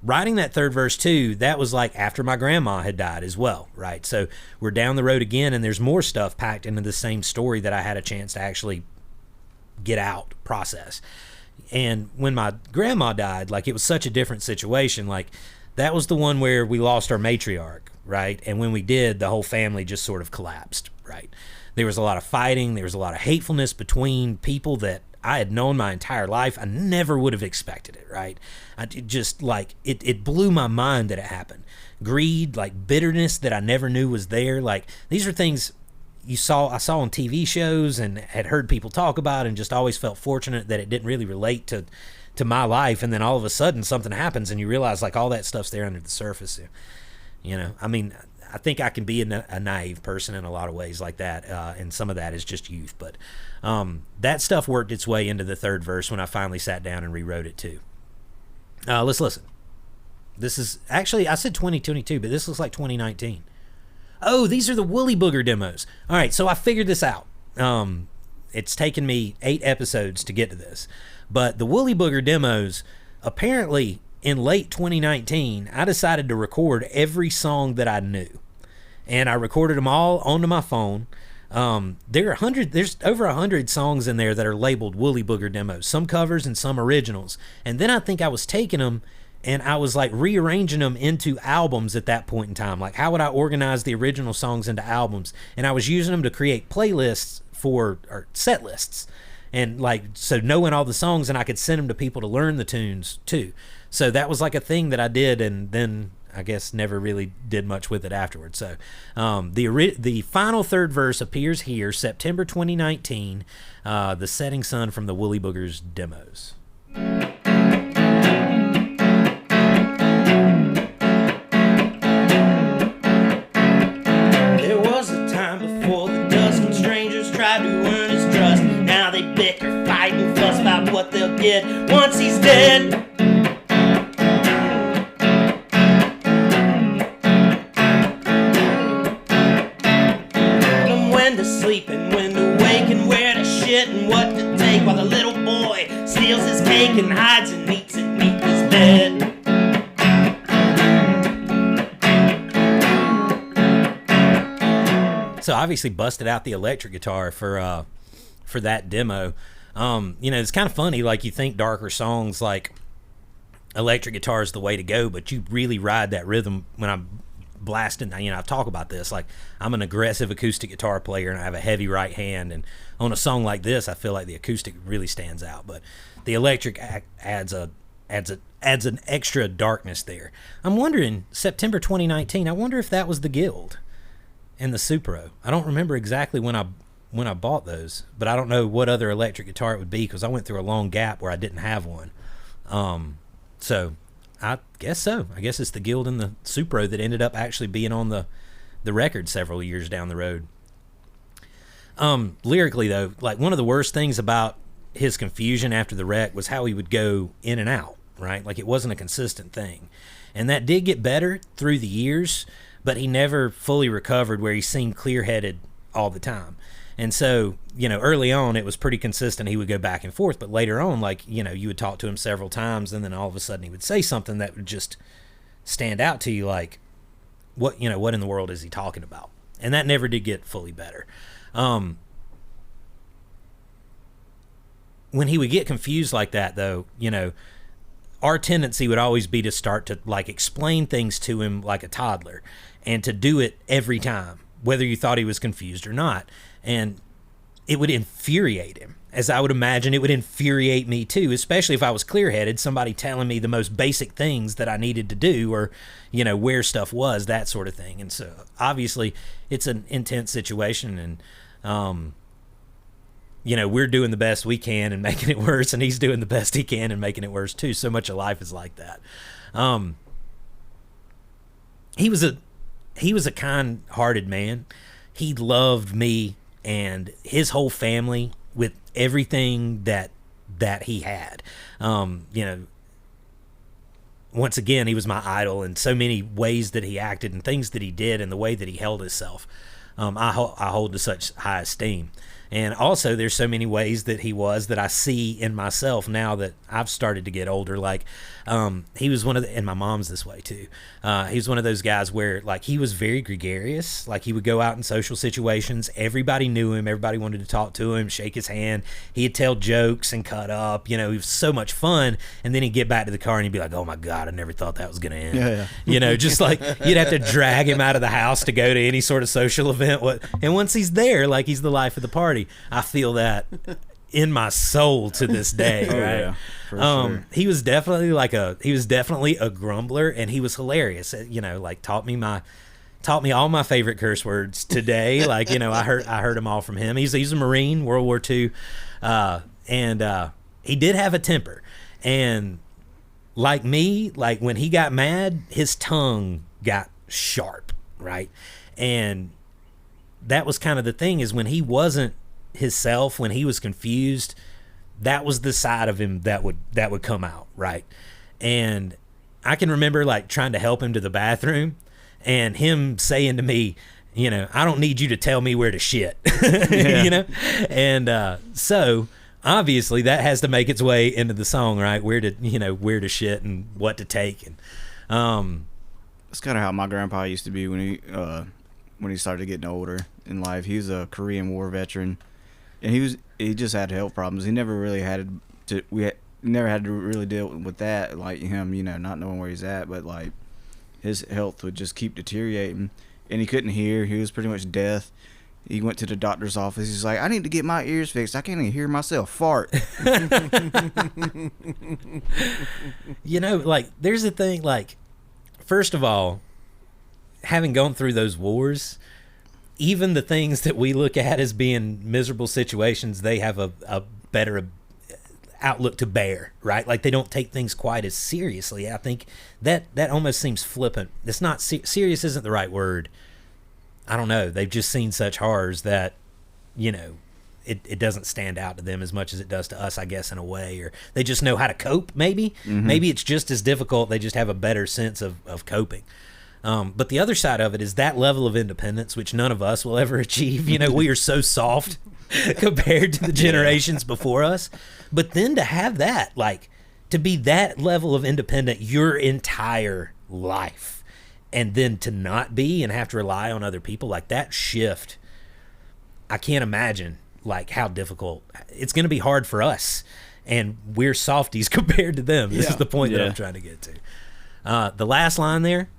Writing that third verse too, that was like after my grandma had died as well, right? So we're down the road again, and there's more stuff packed into the same story that I had a chance to actually get out, process. And when my grandma died, like it was such a different situation. Like that was the one where we lost our matriarch, right? And when we did, the whole family just sort of collapsed, right? There was a lot of fighting. There was a lot of hatefulness between people that I had known my entire life. I never would have expected it, right? It blew my mind that it happened. Greed, like bitterness that I never knew was there. Like these are things I saw on TV shows and had heard people talk about, and just always felt fortunate that it didn't really relate to my life. And then all of a sudden something happens and you realize like all that stuff's there under the surface. You know, I mean, I think I can be a naive person in a lot of ways like that, and some of that is just youth. But that stuff worked its way into the third verse when I finally sat down and rewrote it too. Let's listen. This is actually, I said 2022, but this looks like 2019. oh, these are the Woolly Booger demos. All right, so I figured this out. It's taken me 8 episodes to get to this. But the Woolly Booger demos, apparently in late 2019, I decided to record every song that I knew. And I recorded them all onto my phone. There's over 100 songs in there that are labeled Woolly Booger demos, some covers and some originals. And then I think I was taking them and I was like rearranging them into albums at that point in time. Like, how would I organize the original songs into albums? And I was using them to create playlists or set lists. And like, so knowing all the songs, and I could send them to people to learn the tunes too. So that was like a thing that I did, and then I guess never really did much with it afterwards. So the final third verse appears here, September 2019, The Setting Sun from the Woolly Boogers demos. There was a time before the dust when strangers tried to earn his trust. Now they bicker, fight, and fuss about what they'll get once he's dead. When to sleep and when to wake and where to shit and what to take, while the little boy steals his cake and hides and eats it beneath his bed. So obviously busted out the electric guitar for that demo. It's kind of funny, like you think darker songs like electric guitar is the way to go, but you really ride that rhythm when I'm blasting. I talk about this, like I'm an aggressive acoustic guitar player and I have a heavy right hand, and on a song like this I feel like the acoustic really stands out, but the electric adds an extra darkness there. I'm wondering, September 2019, I wonder if that was the Guild and the Supro. I don't remember exactly when I bought those, but I don't know what other electric guitar it would be because I went through a long gap where I didn't have one. So I guess so. I guess it's the Guild and the Supro that ended up actually being on the record several years down the road. Lyrically, though, like one of the worst things about his confusion after the wreck was how he would go in and out, right? Like it wasn't a consistent thing. And that did get better through the years, but he never fully recovered where he seemed clear-headed all the time. And so, early on it was pretty consistent. He would go back and forth, but later on, like, you would talk to him several times and then all of a sudden he would say something that would just stand out to you, like, what in the world is he talking about? And that never did get fully better. When he would get confused like that, though, our tendency would always be to start to like explain things to him like a toddler and to do it every time, whether you thought he was confused or not. And it would infuriate him, as I would imagine it would infuriate me too, especially if I was clear-headed, somebody telling me the most basic things that I needed to do or, where stuff was, that sort of thing. And so obviously it's an intense situation, and, we're doing the best we can and making it worse, and he's doing the best he can and making it worse too. So much of life is like that. He was a kind-hearted man. He loved me and his whole family with everything that he had. Once again, he was my idol in so many ways that he acted and things that he did and the way that he held himself. I hold to such high esteem. And also there's so many ways that he was that I see in myself now that I've started to get older. Like, he was one of and my mom's this way too. He was one of those guys where like he was very gregarious. Like he would go out in social situations. Everybody knew him. Everybody wanted to talk to him, shake his hand. He'd tell jokes and cut up. He was so much fun. And then he'd get back to the car and he'd be like, oh my God, I never thought that was going to end. Yeah. Just like you'd have to drag him out of the house to go to any sort of social event. And once he's there, like he's the life of the party. I feel that in my soul to this day. Right? Yeah, for sure. He was definitely a grumbler, and he was hilarious. Like taught me all my favorite curse words today. Like, I heard them all from him. He's a Marine, World War II. And he did have a temper, and like me, like when he got mad, his tongue got sharp, right? And that was kind of the thing, is when he wasn't himself, when he was confused, that was the side of him that would come out, right? And I can remember like trying to help him to the bathroom and him saying to me, you know, I don't need you to tell me where to shit, you know? And so obviously that has to make its way into the song, right? Where to shit and what to take. And That's kind of how my grandpa used to be when he started getting older in life. He was a Korean War veteran, and he just had health problems. He never really had to really deal with that, like him, you know, not knowing where he's at, but like his health would just keep deteriorating, and he couldn't hear. He was pretty much deaf. He went to the doctor's office. He's like, I need to get my ears fixed. I can't even hear myself fart. You know, like, there's a thing, like, first of all, having gone through those wars, even the things that we look at as being miserable situations, they have a better outlook to bear, right? Like, they don't take things quite as seriously. I think that almost seems flippant. It's not serious isn't the right word. I don't know. They've just seen such horrors that, you know, it doesn't stand out to them as much as it does to us, I guess, in a way. Or they just know how to cope, maybe. Mm-hmm. Maybe it's just as difficult. They just have a better sense of coping. But the other side of it is that level of independence, which none of us will ever achieve. You know, we are so soft compared to the generations before us. But then to have that, like, to be that level of independent your entire life, and then to not be and have to rely on other people, like, that shift, I can't imagine, like, how difficult. It's going to be hard for us, and we're softies compared to them. This is the point that I'm trying to get to. The last line there,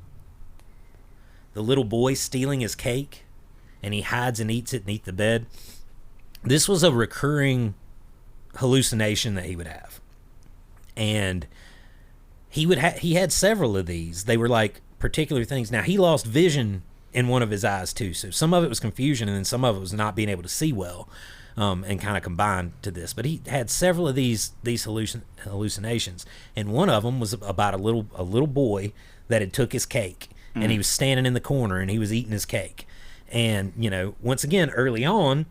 the little boy stealing his cake, and he hides and eats it beneath the bed. This was a recurring hallucination that he would have. And he had several of these. They were like particular things. Now, he lost vision in one of his eyes too, so some of it was confusion, and then some of it was not being able to see well, and kind of combined to this. But he had several of these hallucinations, and one of them was about a little boy that had took his cake, and he was standing in the corner, and he was eating his cake. And, you know, once again, early on,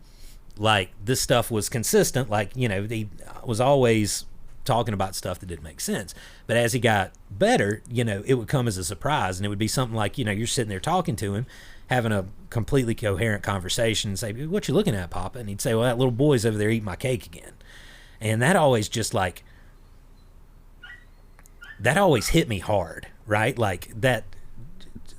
like, this stuff was consistent. Like, you know, he was always talking about stuff that didn't make sense. But as he got better, you know, it would come as a surprise, and it would be something like, you know, you're sitting there talking to him, having a completely coherent conversation, and say, what you looking at, Papa? And he'd say, well, that little boy's over there eating my cake again. And that always just, like, that always hit me hard, right? Like, that,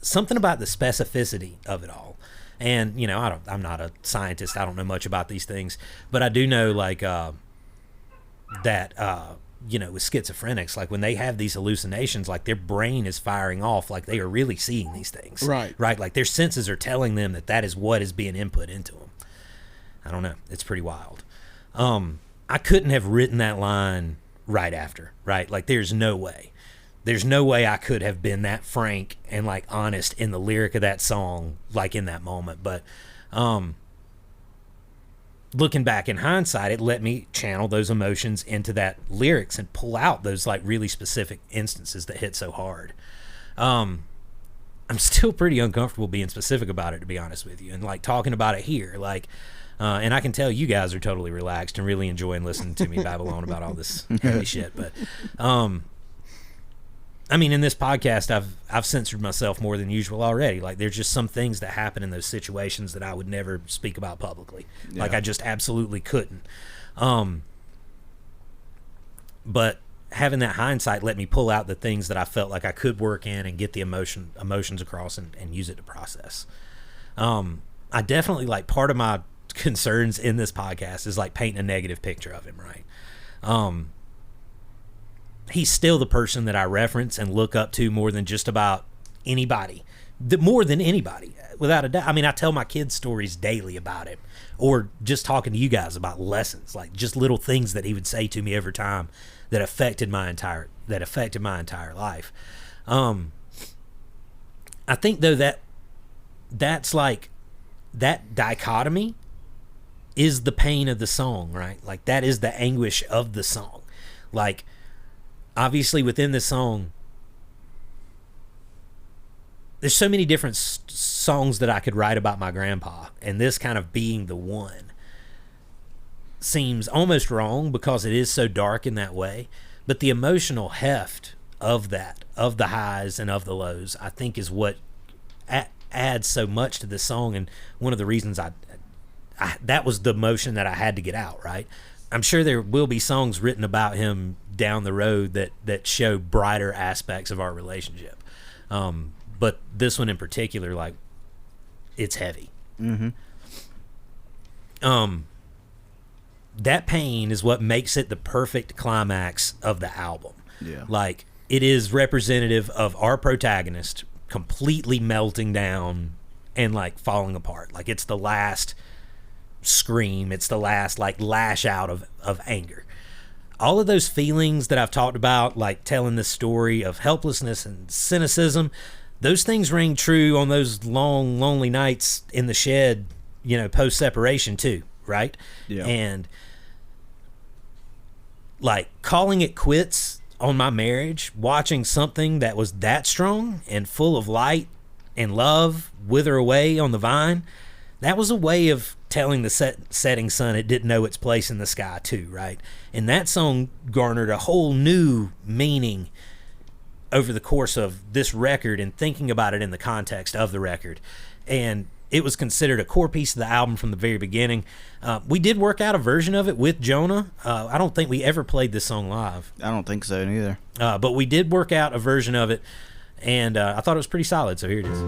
something about the specificity of it all. And, you know, I'm not a scientist. I don't know much about these things, but I do know, like, that, you know, with schizophrenics, like, when they have these hallucinations, like, their brain is firing off, like, they are really seeing these things. Right. Like, their senses are telling them that is what is being input into them. I don't know. It's pretty wild. I couldn't have written that line right after, right? Like, there's no way I could have been that frank and, like, honest in the lyric of that song, like, in that moment. But looking back in hindsight, it let me channel those emotions into that lyrics and pull out those, like, really specific instances that hit so hard. I'm still pretty uncomfortable being specific about it, to be honest with you, and, like, talking about it here. Like, and I can tell you guys are totally relaxed and really enjoying listening to me babble on about all this heavy shit. But I mean, in this podcast, I've censored myself more than usual already. Like, there's just some things that happen in those situations that I would never speak about publicly. Yeah. Like, I just absolutely couldn't. But having that hindsight let me pull out the things that I felt like I could work in and get the emotions across and use it to process. I definitely, like, part of my concerns in this podcast is, like, painting a negative picture of him, right? He's still the person that I reference and look up to more than just about anybody. More than anybody, without a doubt. I mean, I tell my kids stories daily about him, or just talking to you guys about lessons, like just little things that he would say to me every time that affected my entire life. I think, though, that's like, that dichotomy is the pain of the song, right? Like, that is the anguish of the song. Like, obviously, within this song, there's so many different songs that I could write about my grandpa, and this kind of being the one seems almost wrong because it is so dark in that way. But the emotional heft of that, of the highs and of the lows, I think is what adds so much to this song, and one of the reasons I that was the emotion that I had to get out, right? I'm sure there will be songs written about him down the road that show brighter aspects of our relationship. But this one in particular, like, it's heavy. Mm-hmm. That pain is what makes it the perfect climax of the album. Yeah. Like, it is representative of our protagonist completely melting down and, like, falling apart. Like, it's the last scream. It's the last, like, lash out of anger. All of those feelings that I've talked about, like telling this story of helplessness and cynicism, those things ring true on those long, lonely nights in the shed, you know, post-separation too, right? Yeah. And, like, calling it quits on my marriage, watching something that was that strong and full of light and love wither away on the vine, that was a way of telling the setting sun it didn't know its place in the sky too, right? And that song garnered a whole new meaning over the course of this record and thinking about it in the context of the record. And it was considered a core piece of the album from the very beginning. We did work out a version of it with Jonah. I don't think we ever played this song live. I don't think so neither. But we did work out a version of it, and I thought it was pretty solid, so here it is.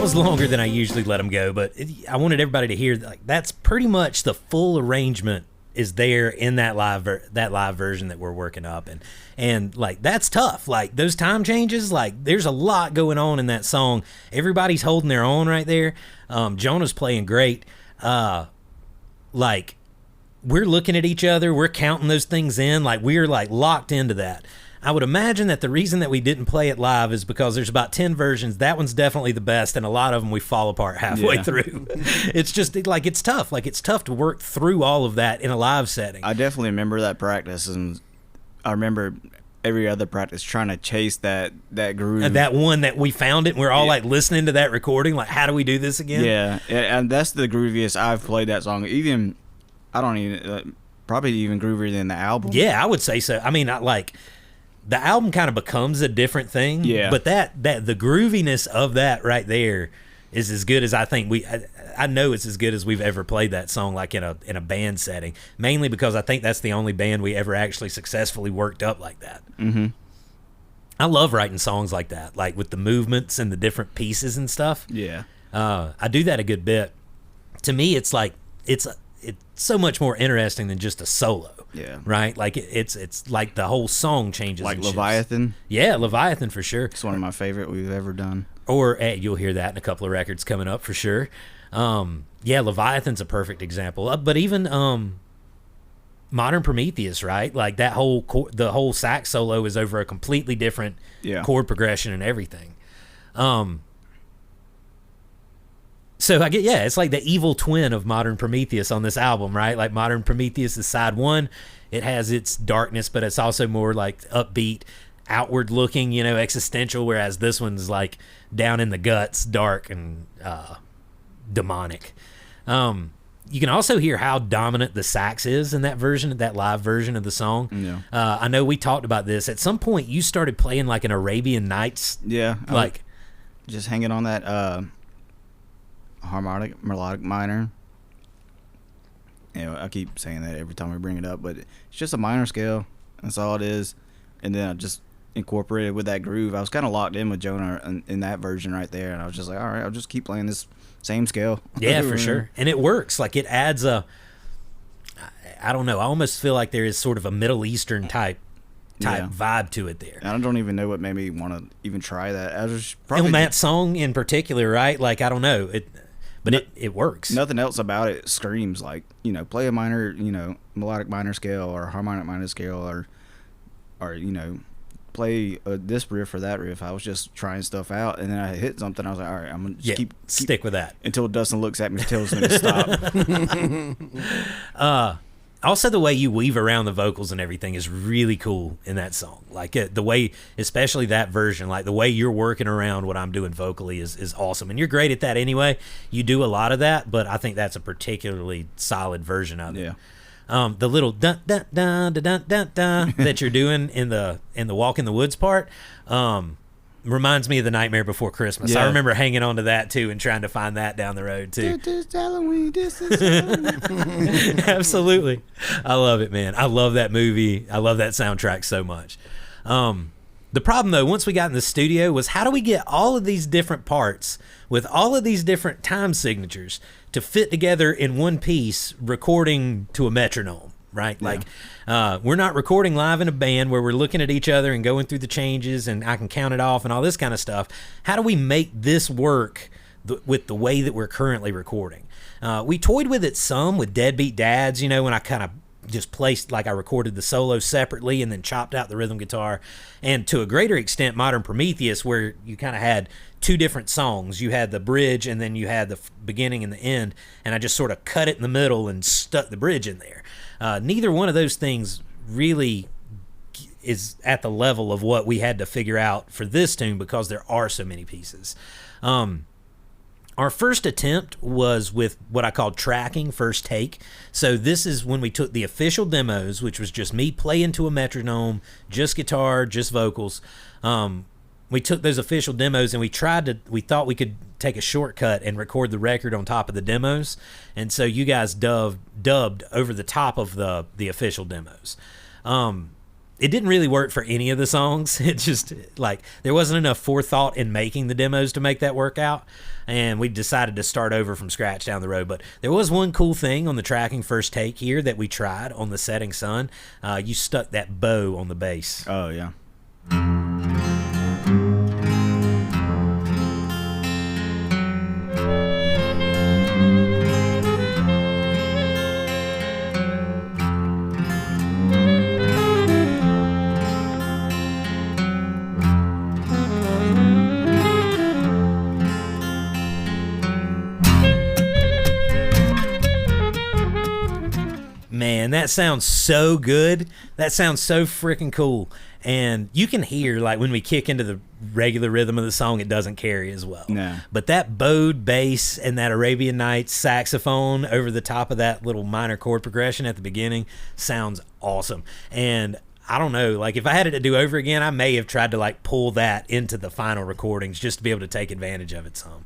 Was longer than I usually let them go, but I wanted everybody to hear, like, that's pretty much the full arrangement is there in that live version that we're working up, and like that's tough. Like those time changes, like there's a lot going on in that song. Everybody's holding their own right there. Jonah's playing great. Like we're looking at each other, we're counting those things in, like we're like locked into that. I would imagine that the reason that we didn't play it live is because there's about 10 versions. That one's definitely the best, and a lot of them we fall apart halfway through. It's just like it's tough. Like it's tough to work through all of that in a live setting. I definitely remember that practice, and I remember every other practice trying to chase that groove. And that one that we found it, and we're all like listening to that recording, like how do we do this again? Yeah, and that's the grooviest I've played that song. Even I don't even probably even groovier than the album. Yeah, I would say so. I mean, the album kind of becomes a different thing. Yeah. But that the grooviness of that right there is as good as I think I know it's as good as we've ever played that song, like in a band setting. Mainly because I think that's the only band we ever actually successfully worked up like that. Mm-hmm. I love writing songs like that, like with the movements and the different pieces and stuff. Yeah. I do that a good bit. To me, it's like it's so much more interesting than just a solo. Yeah. Right? Like it's like the whole song changes. Like and shifts. Leviathan. Yeah, Leviathan for sure. It's one of my favorite we've ever done. Or you'll hear that in a couple of records coming up for sure. Yeah, Leviathan's a perfect example. But even Modern Prometheus, right? Like that the whole sax solo is over a completely different chord progression and everything. So I get, it's like the evil twin of Modern Prometheus on this album, right? Like Modern Prometheus is side one. It has its darkness, but it's also more like upbeat, outward looking, existential, whereas this one's like down in the guts, dark and demonic. You can also hear how dominant the sax is in that version, that live version of the song. Yeah. I know we talked about this. At some point, you started playing like an Arabian Nights. Yeah. Like just hanging on that harmonic melodic minor. I keep saying that every time we bring it up, but it's just a minor scale. That's all it is. And then I just incorporated with that groove. I was kind of locked in with Jonah in that version right there, and I was just like, all right, I'll just keep playing this same scale. Yeah, for sure. And it works. Like it adds I don't know, I almost feel like there is sort of a Middle Eastern type vibe to it there. I don't even know what made me want to even try that. I was probably on that song in particular, right? Like I don't know, it works. Nothing else about it screams like, play a minor, melodic minor scale or harmonic minor scale or play this riff or that riff. I was just trying stuff out, and then I hit something. I was like, all right, I'm gonna just keep stick with that until Dustin looks at me and tells me to stop. Also, the way you weave around the vocals and everything is really cool in that song. Like the way, especially that version, like the way you're working around what I'm doing vocally is awesome. And you're great at that anyway. You do a lot of that, but I think that's a particularly solid version of it. Yeah. The little dun dun dun dun dun dun dun that you're doing in the Walk in the Woods part, reminds me of the Nightmare Before Christmas. Yeah. I remember hanging on to that too and trying to find that down the road too. Absolutely. I love it, man. I love that movie. I love that soundtrack so much. The problem though, once we got in the studio, was how do we get all of these different parts with all of these different time signatures to fit together in one piece, recording to a metronome? Right? Yeah. Like, we're not recording live in a band where we're looking at each other and going through the changes and I can count it off and all this kind of stuff. How do we make this work with the way that we're currently recording? We toyed with it some with Deadbeat Dads, when I kind of just placed, like I recorded the solo separately and then chopped out the rhythm guitar. And to a greater extent, Modern Prometheus, where you kind of had two different songs. You had the bridge and then you had the beginning and the end. And I just sort of cut it in the middle and stuck the bridge in there. Neither one of those things really is at the level of what we had to figure out for this tune because there are so many pieces. Our first attempt was with what I called tracking, first take. So this is when we took the official demos, which was just me playing to a metronome, just guitar, just vocals. We took those official demos and we thought we could take a shortcut and record the record on top of the demos. And so you guys dubbed over the top of the official demos. it didn't really work for any of the songs. It just, like, there wasn't enough forethought in making the demos to make that work out, and we decided to start over from scratch down the road. But there was one cool thing on the tracking first take here that we tried on The Setting Sun. You stuck that bow on the bass. Oh, yeah. Man, that sounds so good. That sounds so freaking cool. And you can hear, like, when we kick into the regular rhythm of the song, it doesn't carry as well. No. But that bowed bass and that Arabian Nights saxophone over the top of that little minor chord progression at the beginning sounds awesome. And I don't know, like, if I had it to do over again, I may have tried to, like, pull that into the final recordings just to be able to take advantage of it some.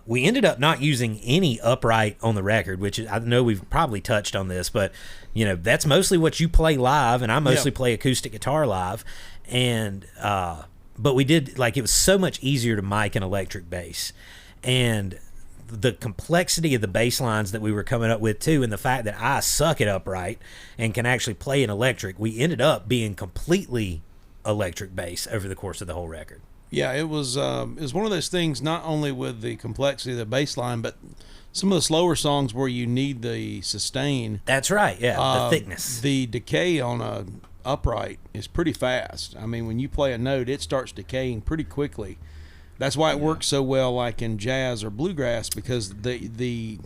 We ended up not using any upright on the record, which is, I know we've probably touched on this, but you know, that's mostly what you play live, and I mostly play acoustic guitar live. And but we did, like, it was so much easier to mic an electric bass, and the complexity of the bass lines that we were coming up with too, and the fact that I suck at upright and can actually play an electric, we ended up being completely electric bass over the course of the whole record. Yeah, it was one of those things, not only with the complexity of the bass line, but some of the slower songs where you need the sustain. That's right, yeah, the thickness. The decay on a upright is pretty fast. I mean, when you play a note, it starts decaying pretty quickly. That's why it works so well, like in jazz or bluegrass, because the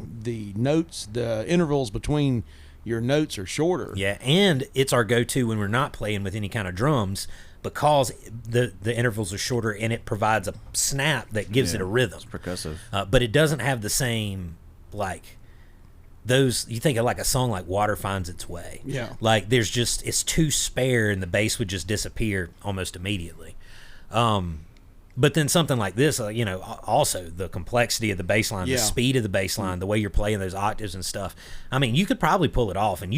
notes, the intervals between your notes are shorter. Yeah, and it's our go-to when we're not playing with any kind of drums, because the intervals are shorter, and it provides a snap that gives it a rhythm. It's percussive. But it doesn't have the same, like, those, you think of like a song like Water Finds Its Way. Yeah. Like, there's just, it's too spare, and the bass would just disappear almost immediately. But then something like this, you know, also the complexity of the bass line, the speed of the bass line, the way you're playing those octaves and stuff. I mean, you could probably pull it off, and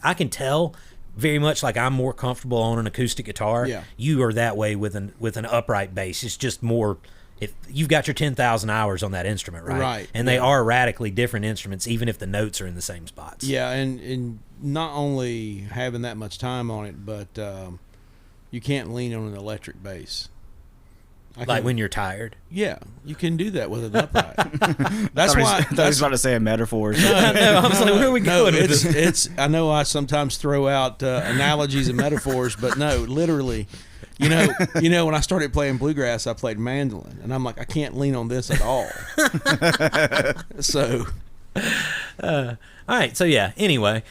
I can tell very much like I'm more comfortable on an acoustic guitar. Yeah. You are that way with an upright bass. It's just more, if you've got your 10,000 hours on that instrument, right? Right. And they are radically different instruments, even if the notes are in the same spots. Yeah, and not only having that much time on it, but you can't lean on an electric bass. Like when you're tired. Yeah, you can do that with an upright. That's I why. thought he was about to say a metaphor. Or No, I was like, where are we going with this? It's. I know I sometimes throw out analogies and metaphors, but no, literally. You know, when I started playing bluegrass, I played mandolin, and I'm like, I can't lean on this at all. So. All right, so yeah, anyway,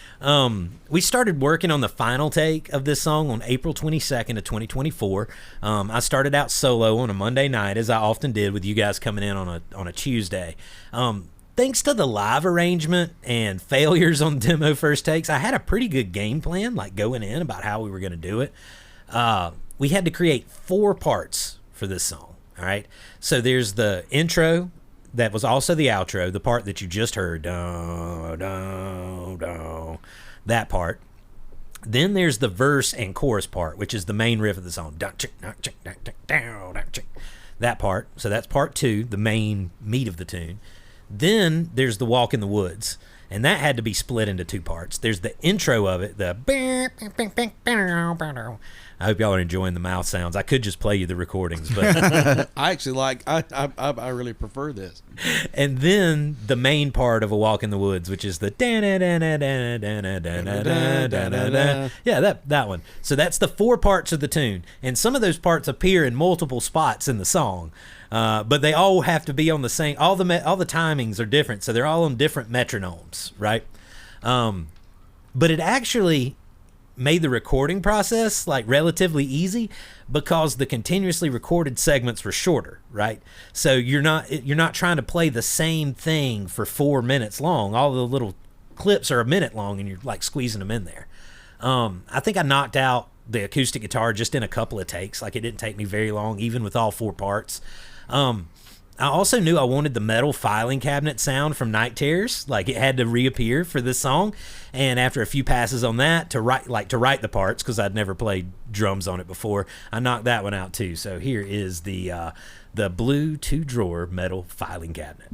we started working on the final take of this song on April 22nd of 2024. I started out solo on a Monday night, as I often did, with you guys coming in on a Tuesday. Thanks to the live arrangement and failures on demo first takes, I had a pretty good game plan, like going in, about how we were going to do it. We had to create 4 parts for this song, all right? So there's the intro, that was also the outro, the part that you just heard, that part. Then there's the verse and chorus part, which is the main riff of the song, that part. So that's part 2, the main meat of the tune. Then there's the walk in the woods, and that had to be split into 2 parts. There's the intro of it, I hope y'all are enjoying the mouth sounds. I could just play you the recordings, but I actually I really prefer this. And then the main part of A Walk in the Woods, which is the that one. So that's the 4 parts of the tune, and some of those parts appear in multiple spots in the song, but they all have to be on the same. All the timings are different, so they're all on different metronomes, right? But it actually made the recording process like relatively easy, because the continuously recorded segments were shorter, right? So you're not trying to play the same thing for 4 minutes long. All the little clips are a minute long, and you're like squeezing them in there. I think I knocked out the acoustic guitar just in a couple of takes. Like, it didn't take me very long, even with all 4 parts. I also knew I wanted the metal filing cabinet sound from Night Terrors. Like, it had to reappear for this song. And after a few passes on that, to write the parts, because I'd never played drums on it before, I knocked that one out too. So here is the blue 2-drawer metal filing cabinet.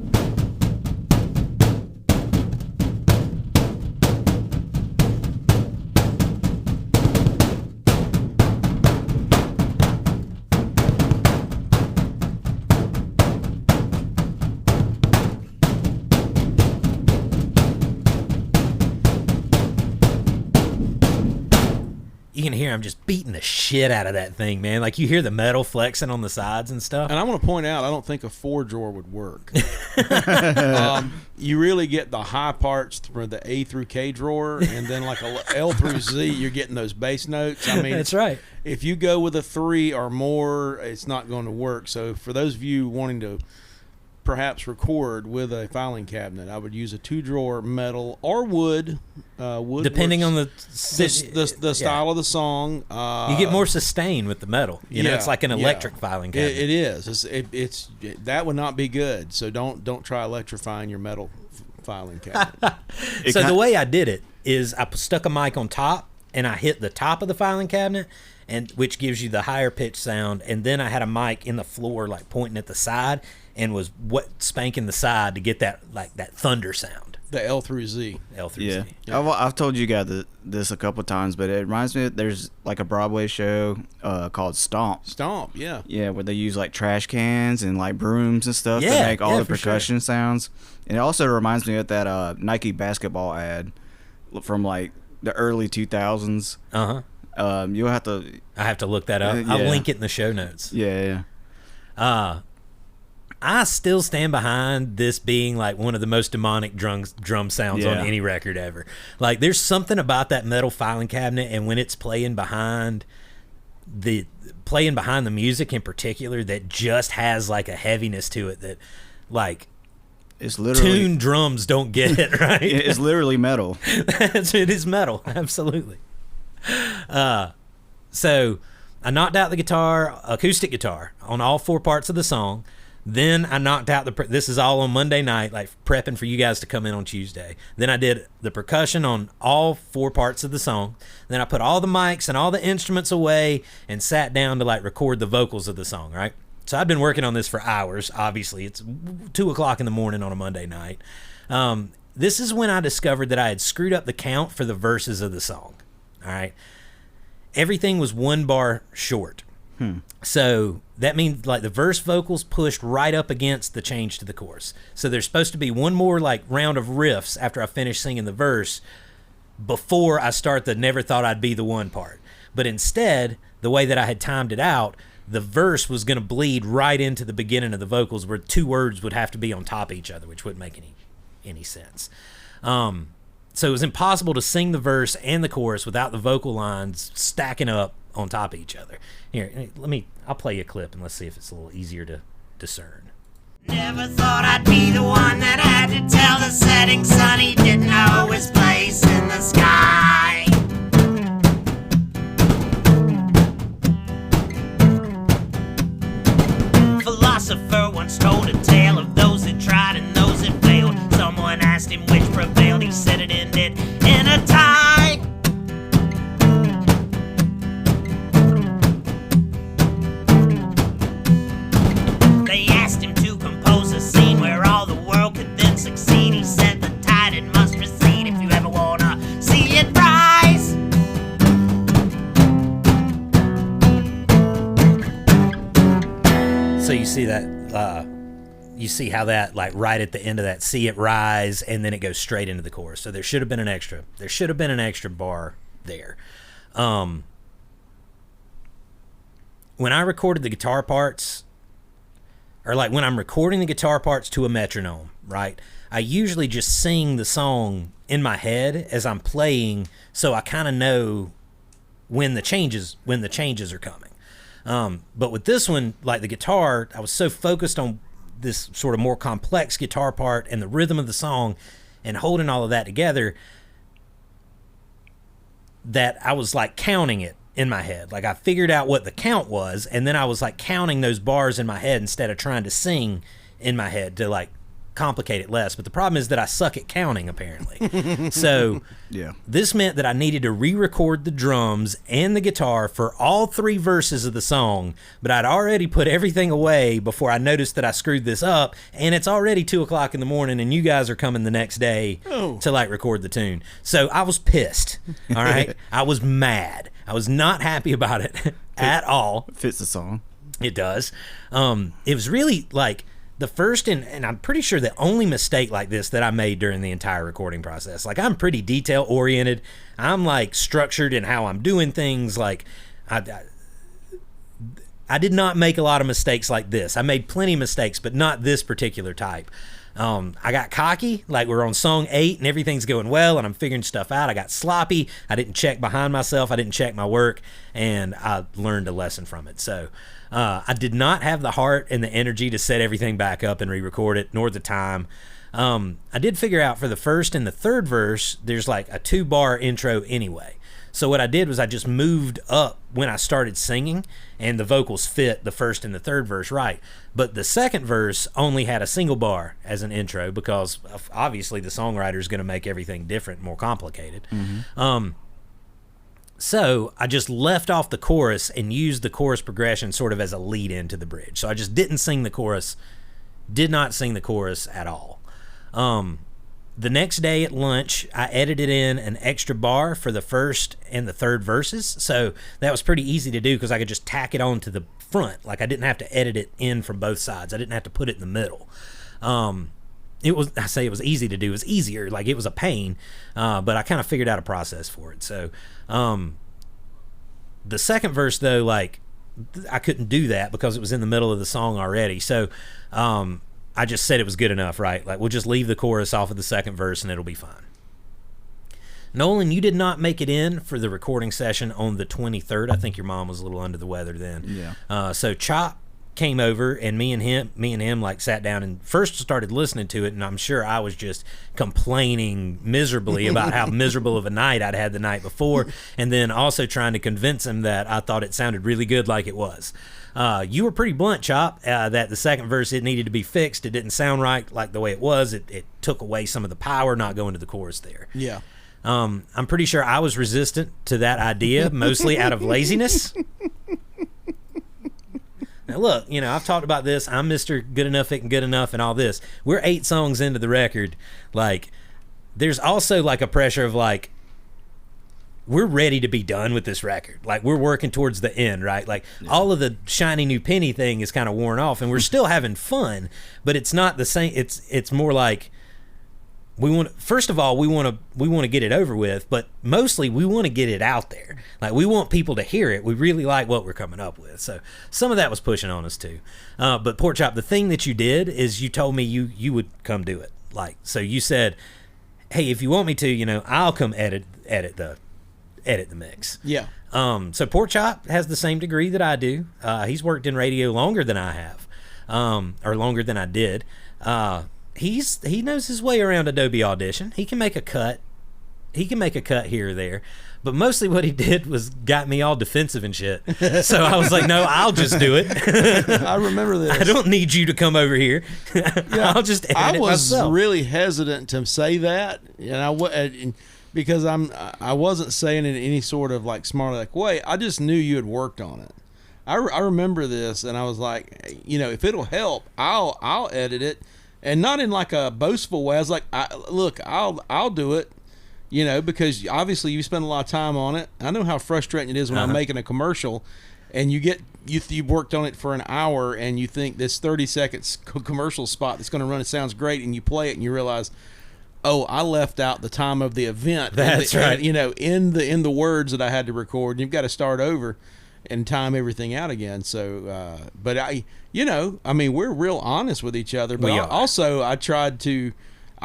You can hear I'm just beating the shit out of that thing, man. Like, you hear the metal flexing on the sides and stuff. And I want to point out, I don't think a 4-drawer would work. You really get the high parts for the A through K drawer, and then like a L through Z, you're getting those bass notes. I mean, that's right. If you go with a 3 or more, it's not going to work. So for those of you wanting to perhaps record with a filing cabinet, I would use a 2-drawer metal or wood. Wood depending works. On the style of the song. You get more sustain with the metal. You know, it's like an electric filing cabinet. It is. It's that would not be good. So don't try electrifying your metal filing cabinet. So the way I did it is I stuck a mic on top and I hit the top of the filing cabinet, and which gives you the higher pitch sound, and then I had a mic in the floor, like pointing at the side, and was spanking the side to get that, like, that thunder sound. The L through Z. L through Z. Yeah. I've told you guys this a couple of times, but it reminds me that there's like a Broadway show called Stomp. Stomp, yeah. Yeah, where they use like trash cans and like brooms and stuff to Yeah, make all the for percussion sounds. And it also reminds me of that Nike basketball ad from like the early 2000s. You'll have to. I have to look that up. Yeah. I'll link it in the show notes. Yeah. I still stand behind this being like one of the most demonic drum sounds on any record ever. Like, there's something about that metal filing cabinet, and when it's playing behind the music in particular, that just has like a heaviness to it that, like, it's literally tuned drums don't get it, right? It's literally metal. It is metal, absolutely. So I knocked out the acoustic guitar on all 4 parts of the song. Then I knocked out this is all on Monday night, like prepping for you guys to come in on Tuesday. Then I did the percussion on all 4 parts of the song. Then I put all the mics and all the instruments away and sat down to like record the vocals of the song, right? So I'd been working on this for hours. Obviously, it's 2:00 in the morning on a Monday night. This is when I discovered that I had screwed up the count for the verses of the song. All right. Everything was 1 bar short. So that means like the verse vocals pushed right up against the change to the chorus. So there's supposed to be one more like round of riffs after I finish singing the verse before I start the never thought I'd be the one part. But instead, the way that I had timed it out, the verse was going to bleed right into the beginning of the vocals, where 2 words would have to be on top of each other, which wouldn't make any sense. So it was impossible to sing the verse and the chorus without the vocal lines stacking up on top of each other. Here, I'll play you a clip and let's see if it's a little easier to discern. Never thought I'd be the one that had to tell the setting sun he didn't know his place in the sky. Philosopher once told a tale of those that tried and those that failed. Someone asked him which prevailed. He said it ended in a tie. They asked him to compose a scene where all the world could then succeed. He said the tide it must recede if you ever wanna see it rise. So you see that, you see how that, like, right at the end of that, see it rise, and then it goes straight into the chorus. So there should have been an extra bar there. When I recorded the guitar parts, or like when I'm recording the guitar parts to a metronome, right, I usually just sing the song in my head as I'm playing, so I kind of know when the changes are coming. But with this one, like the guitar, I was so focused on this sort of more complex guitar part and the rhythm of the song and holding all of that together that I was like counting it in my head. Like, I figured out what the count was, and then I was like counting those bars in my head instead of trying to sing in my head to like complicate it less. But the problem is that I suck at counting, apparently. So Yeah. this meant that I needed to re-record the drums and the guitar for all 3 verses of the song, but I'd already put everything away before I noticed that I screwed this up, and it's already 2 o'clock in the morning, and you guys are coming the next day to like record the tune. So I was pissed. All right. I was mad. I was not happy about it at all. Fits the song. It does. It was really like the first and I'm pretty sure the only mistake like this that I made during the entire recording process. Like, I'm pretty detail oriented. I'm like structured in how I'm doing things. Like, I did not make a lot of mistakes like this. I made plenty of mistakes, but not this particular type. I got cocky, like we're on song 8 and everything's going well and I'm figuring stuff out. I got sloppy. I didn't check behind myself. I didn't check my work, and I learned a lesson from it. So I did not have the heart and the energy to set everything back up and re-record it, nor the time. I did figure out for the first and the third verse, there's like a 2-bar intro anyway. So what I did was I just moved up when I started singing, and the vocals fit the first and the third verse right. But the second verse only had a single bar as an intro because obviously the songwriter is going to make everything different, more complicated. So I just left off the chorus and used the chorus progression sort of as a lead into the bridge. So I just didn't sing the chorus, did not sing the chorus at all. The next day at lunch, I edited in an extra bar for the first and the third verses. So that was pretty easy to do because I could just tack it on to the front. Like, I didn't have to edit it in from both sides. I didn't have to put it in the middle. It was easy to do. It was easier. Like, it was a pain, but I kind of figured out a process for it. So the second verse, though, like, I couldn't do that because it was in the middle of the song already. So I just said it was good enough, right? Like, we'll just leave the chorus off of the second verse and it'll be fine. Nolin, you did not make it in for the recording session on the 23rd. I think your mom was a little under the weather then. Yeah. So Chop came over, and me and him like sat down and first started listening to it, and I'm sure I was just complaining miserably about how miserable of a night I'd had the night before, and then also trying to convince him that I thought it sounded really good like it was. You were pretty blunt, Chop, that the second verse, it needed to be fixed. It didn't sound right like the way it was. It took away some of the power not going to the chorus there. Yeah. I'm pretty sure I was resistant to that idea, mostly out of laziness. Now, look, I've talked about this. I'm Mr. Good Enough, It Can Good Enough, and all this. We're 8 songs into the record. Like, there's also, like, a pressure of, like, we're ready to be done with this record. Like, we're working towards the end, right? Like, all of the shiny new penny thing is kind of worn off, and we're still having fun, but it's not the same. It's more like, first of all, we want to get it over with, but mostly we want to get it out there. Like, we want people to hear it. We really like what we're coming up with. So some of that was pushing on us too. But Porkchop, the thing that you did is you told me you would come do it. Like, so you said, hey, if you want me to, I'll come edit the mix. Yeah. So Porkchop has the same degree that I do. He's worked in radio longer than I have, or longer than I did. He knows his way around Adobe Audition. He can make a cut. He can make a cut here or there. But mostly what he did was got me all defensive and shit. So I was like, no, I'll just do it. I remember this. I don't need you to come over here. Yeah, I'll just edit it myself. I was really hesitant to say that, and because I wasn't saying it in any sort of like smart like way. I just knew you had worked on it. I remember this, and I was like, if it'll help, I'll edit it. And not in like a boastful way. I was like, I'll do it, because obviously you spend a lot of time on it. I know how frustrating it is when I'm making a commercial, and you worked on it for an hour, and you think this 30 seconds commercial spot that's going to run, it sounds great, and you play it, and you realize, oh, I left out the time of the event. That's right. In the words that I had to record, you've got to start over and time everything out again. So, but we're real honest with each other. But I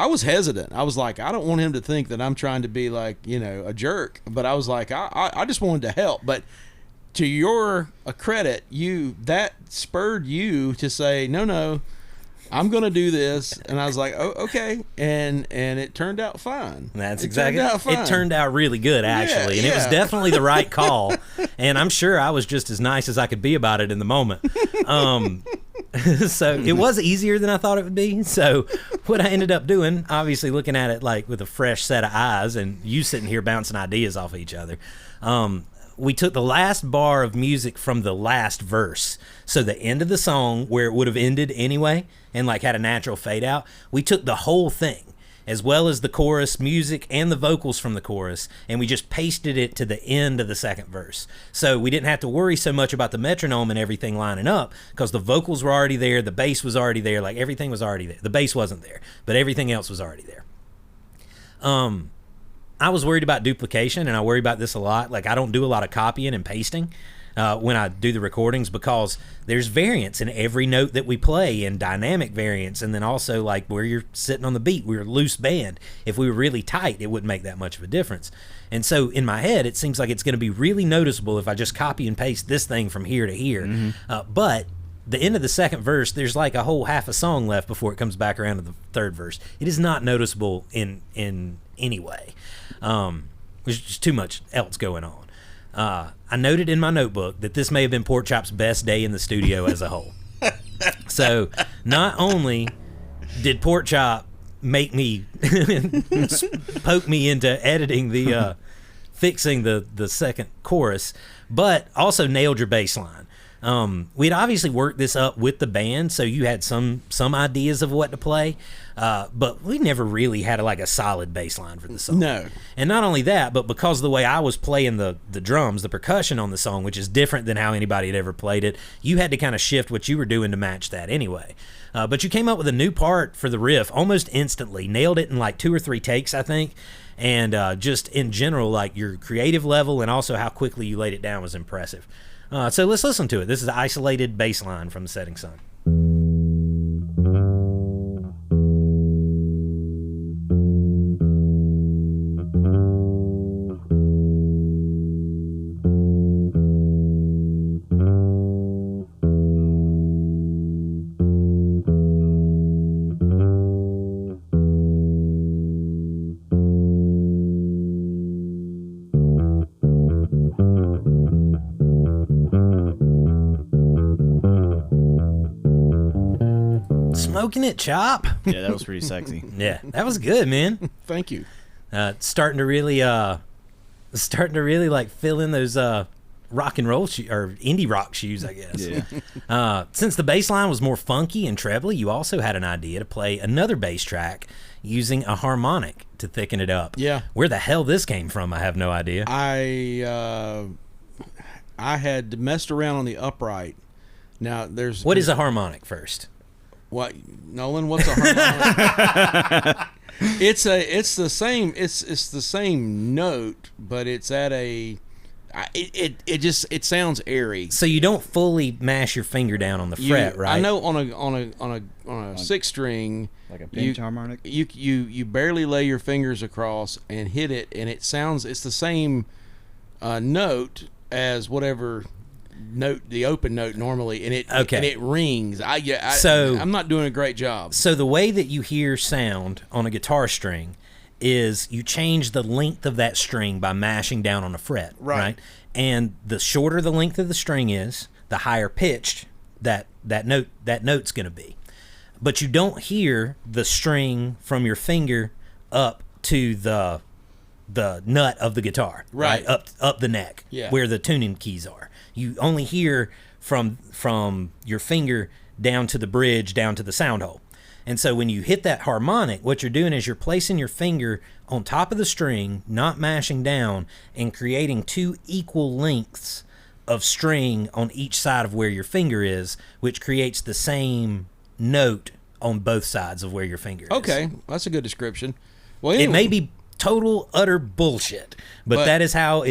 was hesitant. I was like, I don't want him to think that I'm trying to be like, a jerk. But I was like, I just wanted to help. But to your credit, that spurred you to say, no, I'm going to do this. And I was like, oh, okay. And it turned out fine. That's exactly it. Turned out really good, actually. And it was definitely the right call. And I'm sure I was just as nice as I could be about it in the moment. So it was easier than I thought it would be. So what I ended up doing, obviously looking at it like with a fresh set of eyes, and you sitting here bouncing ideas off of each other, we took the last bar of music from the last verse. So the end of the song, where it would have ended anyway, and like had a natural fade out, we took the whole thing, as well as the chorus music and the vocals from the chorus, and we just pasted it to the end of the second verse. So we didn't have to worry so much about the metronome and everything lining up, because the vocals were already there, the bass was already there, like everything was already there. The bass wasn't there, but everything else was already there. I was worried about duplication, and I worry about this a lot. Like, I don't do a lot of copying and pasting when I do the recordings, because there's variance in every note that we play, and dynamic variance, and then also like where you're sitting on the beat. We're a loose band. If we were really tight, it wouldn't make that much of a difference. And so in my head, it seems like it's going to be really noticeable if I just copy and paste this thing from here to here. But the end of the second verse, there's like a whole half a song left before it comes back around to the third verse. It is not noticeable in any way. There's just too much else going on. I noted in my notebook that this may have been Porkchop's best day in the studio as a whole. So not only did Porkchop make me poke me into editing the fixing the second chorus, but also nailed your bass line. We'd obviously worked this up with the band, so you had some ideas of what to play, but we never really had a solid bass line for the song. No. And not only that, but because of the way I was playing the drums, the percussion on the song, which is different than how anybody had ever played it, you had to kind of shift what you were doing to match that anyway. But you came up with a new part for the riff almost instantly, nailed it in like 2 or 3 takes, I think. And just in general, like your creative level and also how quickly you laid it down was impressive. So let's listen to it. This is the isolated bass line from The Setting Sun. Smoking it, Chop. Yeah, that was pretty sexy. Yeah, that was good, man. Thank you. Starting to really like fill in those rock and roll or indie rock shoes, I guess. Yeah. Since the bass line was more funky and trebly, you also had an idea to play another bass track using a harmonic to thicken it up. Yeah. Where the hell this came from, I have no idea. I had messed around on the upright. Now What is a harmonic first? What, Nolin? What's a harmonic? It's the same note, but it's at a. It sounds airy. So you don't fully mash your finger down on the fret, right? I know on a 6 string, Like a pinch harmonic. You barely lay your fingers across and hit it, and it sounds. It's the same note as whatever note, the open note normally, and it rings. I'm not doing a great job. So the way that you hear sound on a guitar string is you change the length of that string by mashing down on a fret, right? And the shorter the length of the string is, the higher pitched that note's going to be. But you don't hear the string from your finger up to the nut of the guitar, right? Up the neck, where the tuning keys are. You only hear from your finger down to the bridge, down to the sound hole. And so when you hit that harmonic, what you're doing is you're placing your finger on top of the string, not mashing down, and creating 2 equal lengths of string on each side of where your finger is, which creates the same note on both sides of where your finger is. Okay, that's a good description. Well, anyway. It may be total utter bullshit, but that is how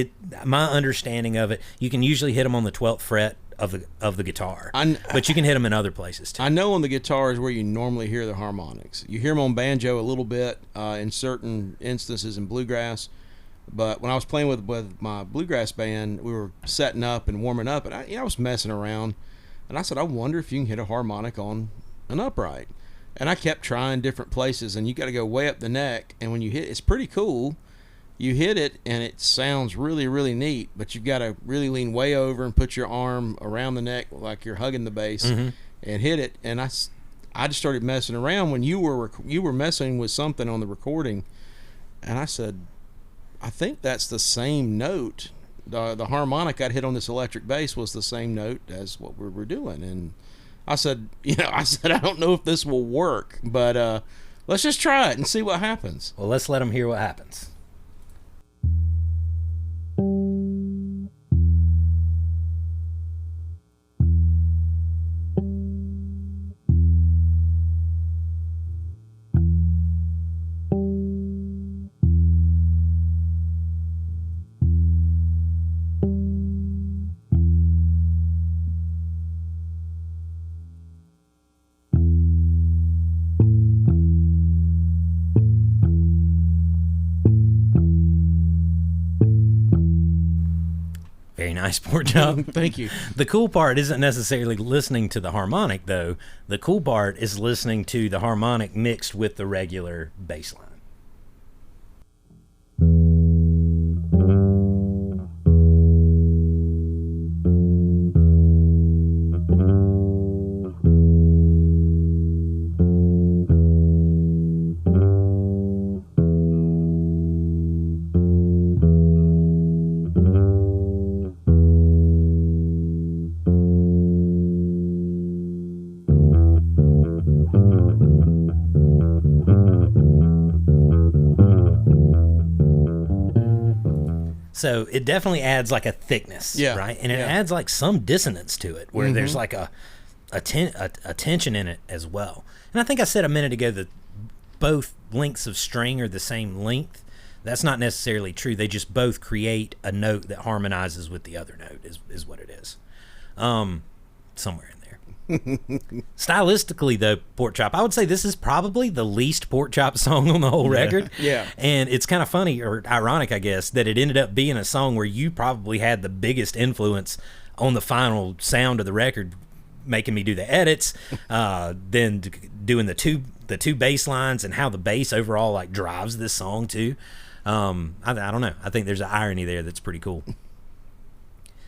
my understanding of it. You can usually hit them on the 12th fret of the guitar, but you can hit them in other places too. I know on the guitar is where you normally hear the harmonics. You hear them on banjo a little bit in certain instances in bluegrass, but when I was playing with my bluegrass band, we were setting up and warming up, and I was messing around, and I said, I wonder if you can hit a harmonic on an upright. And I kept trying different places, and you got to go way up the neck. And when you hit, it's pretty cool. You hit it, and it sounds really, really neat. But you've got to really lean way over and put your arm around the neck like you're hugging the bass. Mm-hmm. and hit it, and I just started messing around when you were messing with something on the recording, and I said, I think that's the same note. The harmonic I'd hit on this electric bass was the same note as what we were doing, and I said, I don't know if this will work, but let's just try it and see what happens. Well, let's let them hear what happens. Very nice, Porkchop. Thank you. The cool part isn't necessarily listening to the harmonic, though. The cool part is listening to the harmonic mixed with the regular bass line. So it definitely adds like a thickness, right? And it adds like some dissonance to it, where there's like a tension in it as well. And I think I said a minute ago that both lengths of string are the same length. That's not necessarily true. They just both create a note that harmonizes with the other note, is what it is. Somewhere in there. Stylistically, though, Porkchop, I would say this is probably the least Porkchop song on the whole record. Yeah. And it's kind of funny, or ironic, I guess, that it ended up being a song where you probably had the biggest influence on the final sound of the record, making me do the edits, then doing the two bass lines and how the bass overall like drives this song too. I don't know. I think there's an irony there that's pretty cool.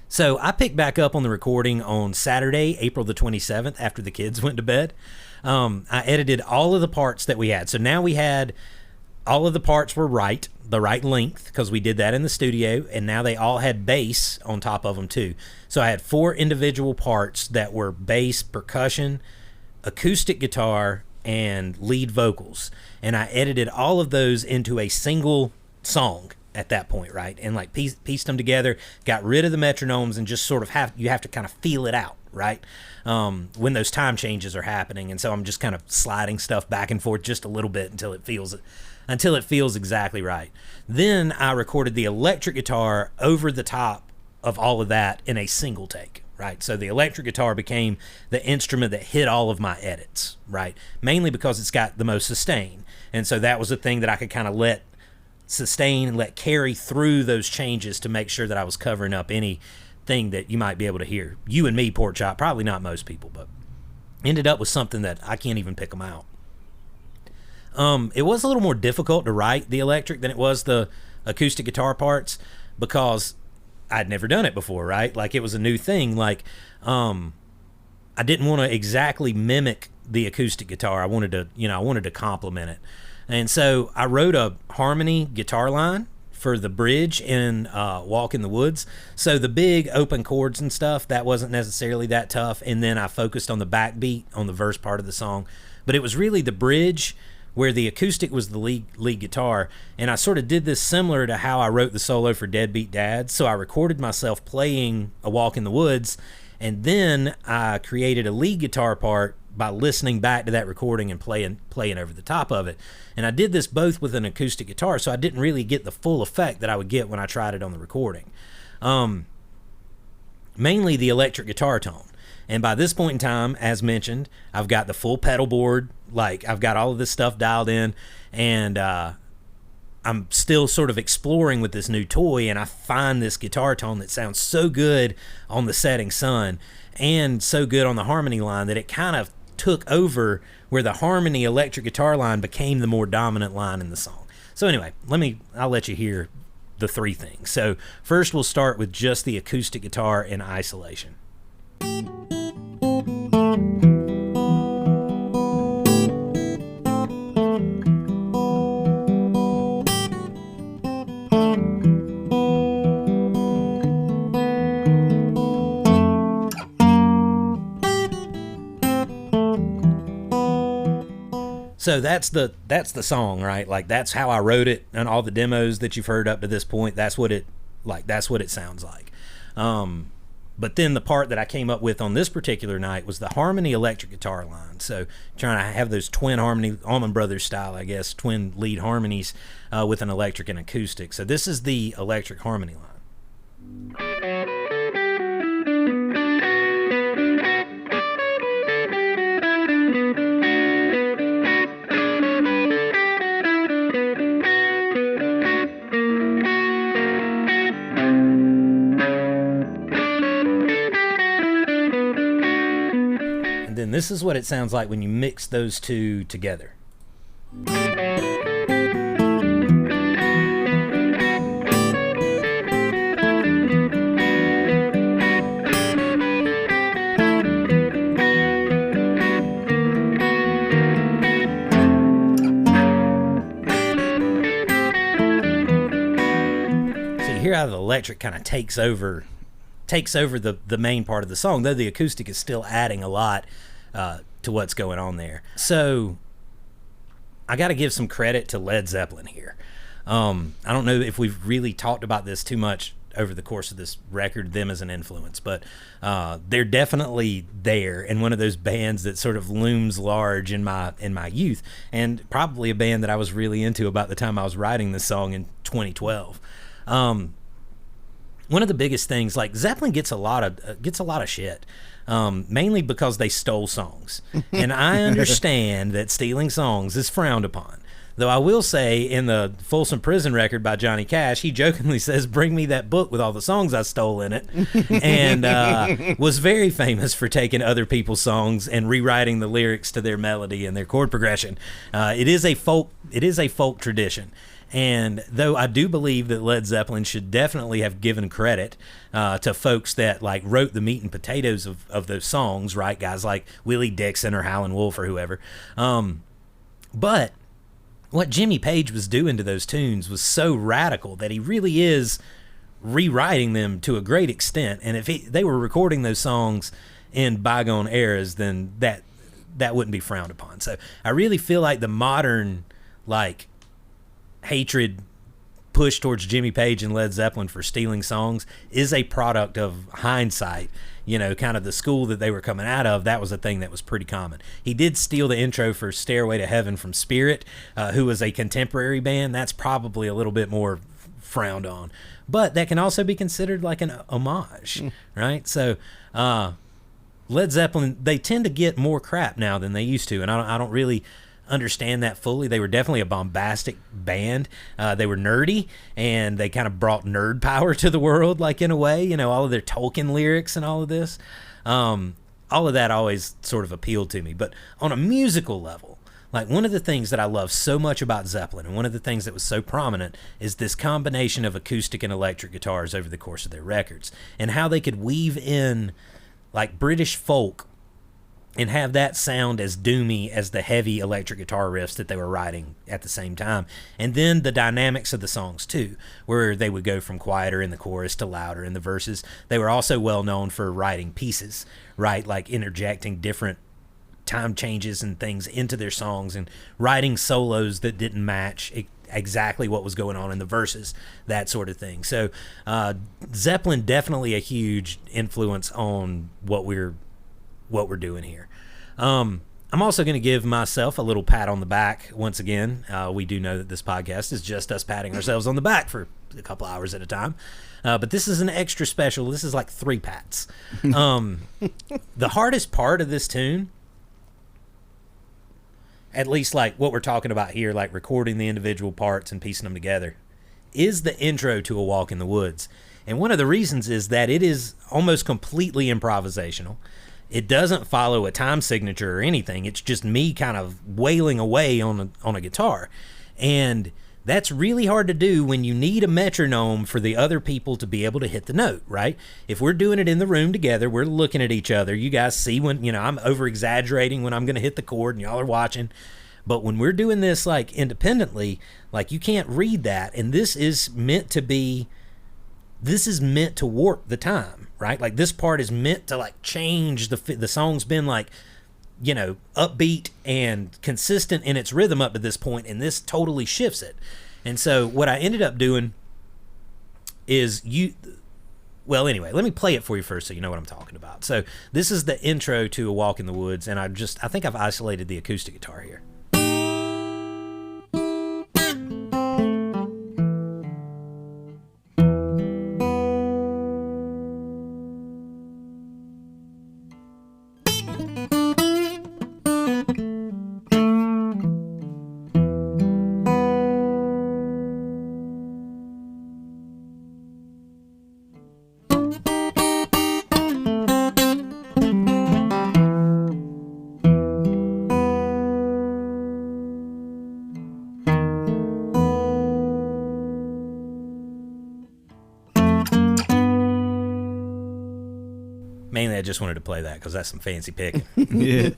So I picked back up on the recording on Saturday, April the 27th, after the kids went to bed. I edited all of the parts that we had. So now we had all of the parts were the right length, because we did that in the studio, and now they all had bass on top of them too. So I had 4 individual parts that were bass, percussion, acoustic guitar, and lead vocals. And I edited all of those into a single song at that point, right? And like pieced them together, got rid of the metronomes, and just sort of have to kind of feel it out, right? When those time changes are happening. And so I'm just kind of sliding stuff back and forth just a little bit until it feels exactly right. Then I recorded the electric guitar over the top of all of that in a single take, right? So the electric guitar became the instrument that hit all of my edits, right? Mainly because it's got the most sustain. And so that was the thing that I could kind of let sustain and let carry through those changes to make sure that I was covering up anything that you might be able to hear. You and me, Porkchop, probably not most people, but ended up with something that I can't even pick them out. It was a little more difficult to write the electric than it was the acoustic guitar parts, because I'd never done it before, right? Like, it was a new thing. Like, I didn't want to exactly mimic the acoustic guitar. I wanted to complement it. And so I wrote a harmony guitar line for the bridge in Walk in the Woods. So the big open chords and stuff, that wasn't necessarily that tough. And then I focused on the backbeat on the verse part of the song. But it was really the bridge where the acoustic was the lead guitar. And I sort of did this similar to how I wrote the solo for Deadbeat Dad. So I recorded myself playing A Walk in the Woods, and then I created a lead guitar part by listening back to that recording and playing over the top of it. And I did this both with an acoustic guitar, so I didn't really get the full effect that I would get when I tried it on the recording. Mainly the electric guitar tone. And by this point in time, as mentioned, I've got the full pedal board. Like, I've got all of this stuff dialed in, and I'm still sort of exploring with this new toy, and I find this guitar tone that sounds so good on the setting sun and so good on the harmony line that it kind of took over, where the harmony electric guitar line became the more dominant line in the song. So anyway, I'll let you hear the 3 things. So first we'll start with just the acoustic guitar in isolation. So that's the song, right? Like that's how I wrote it, and all the demos that you've heard up to this point. That's what it sounds like. But then the part that I came up with on this particular night was the harmony electric guitar line. So trying to have those twin harmony, Allman Brothers style, I guess, twin lead harmonies with an electric and acoustic. So this is the electric harmony line. And this is what it sounds like when you mix those two together. So you hear how the electric kind of takes over the main part of the song, though the acoustic is still adding a lot to what's going on there. So I got to give some credit to Led Zeppelin here. I don't know if we've really talked about this too much over the course of this record, them as an influence, but they're definitely there, and one of those bands that sort of looms large in my youth, and probably a band that I was really into about the time I was writing this song in 2012. One of the biggest things, like Zeppelin gets a lot of shit. Mainly because they stole songs. And I understand that stealing songs is frowned upon. Though I will say, in the Folsom Prison record by Johnny Cash, he jokingly says, "Bring me that book with all the songs I stole in it," and was very famous for taking other people's songs and rewriting the lyrics to their melody and their chord progression. It is a folk tradition. And though I do believe that Led Zeppelin should definitely have given credit to folks that like wrote the meat and potatoes of those songs, right? Guys like Willie Dixon or Howlin' Wolf or whoever. But what Jimmy Page was doing to those tunes was so radical that he really is rewriting them to a great extent. And if they were recording those songs in bygone eras, then that wouldn't be frowned upon. So I really feel like the modern hatred push towards Jimmy Page and Led Zeppelin for stealing songs is a product of hindsight. Kind of the school that they were coming out of, that was a thing that was pretty common. He did steal the intro for Stairway to Heaven from Spirit, who was a contemporary band. That's probably a little bit more frowned on, but that can also be considered like an homage, right? So Led Zeppelin, they tend to get more crap now than they used to, and I don't really understand that fully. They were definitely a bombastic band. They were nerdy, and they kind of brought nerd power to the world, like in a way, all of their Tolkien lyrics and all of this. All of that always sort of appealed to me. But on a musical level, like one of the things that I love so much about Zeppelin, and one of the things that was so prominent, is this combination of acoustic and electric guitars over the course of their records, and how they could weave in like British folk and have that sound as doomy as the heavy electric guitar riffs that they were writing at the same time. And then the dynamics of the songs too, where they would go from quieter in the chorus to louder in the verses. They were also well known for writing pieces, right? Like interjecting different time changes and things into their songs, and writing solos that didn't match exactly what was going on in the verses, that sort of thing. So Zeppelin definitely a huge influence on what we're doing here. I'm also going to give myself a little pat on the back once again. We do know that this podcast is just us patting ourselves on the back for a couple hours at a time. But this is an extra special. This is like 3 pats. The hardest part of this tune, at least like what we're talking about here, like recording the individual parts and piecing them together, is the intro to A Walk in the Woods. And one of the reasons is that it is almost completely improvisational. It doesn't follow a time signature or anything. It's just me kind of wailing away on a guitar. And that's really hard to do when you need a metronome for the other people to be able to hit the note, right? If we're doing it in the room together, we're looking at each other. You guys see when, I'm over-exaggerating when I'm going to hit the chord and y'all are watching. But when we're doing this like independently, like you can't read that. And this is meant to warp the time, right? Like this part is meant to like change the song's been like upbeat and consistent in its rhythm up to this point, and this totally shifts it. And so what I ended up doing is well, anyway, let me play it for you first so you know what I'm talking about. So this is the intro to A Walk in the Woods, and I think I've isolated the acoustic guitar here. Mainly, I just wanted to play that because that's some fancy picking. Yeah.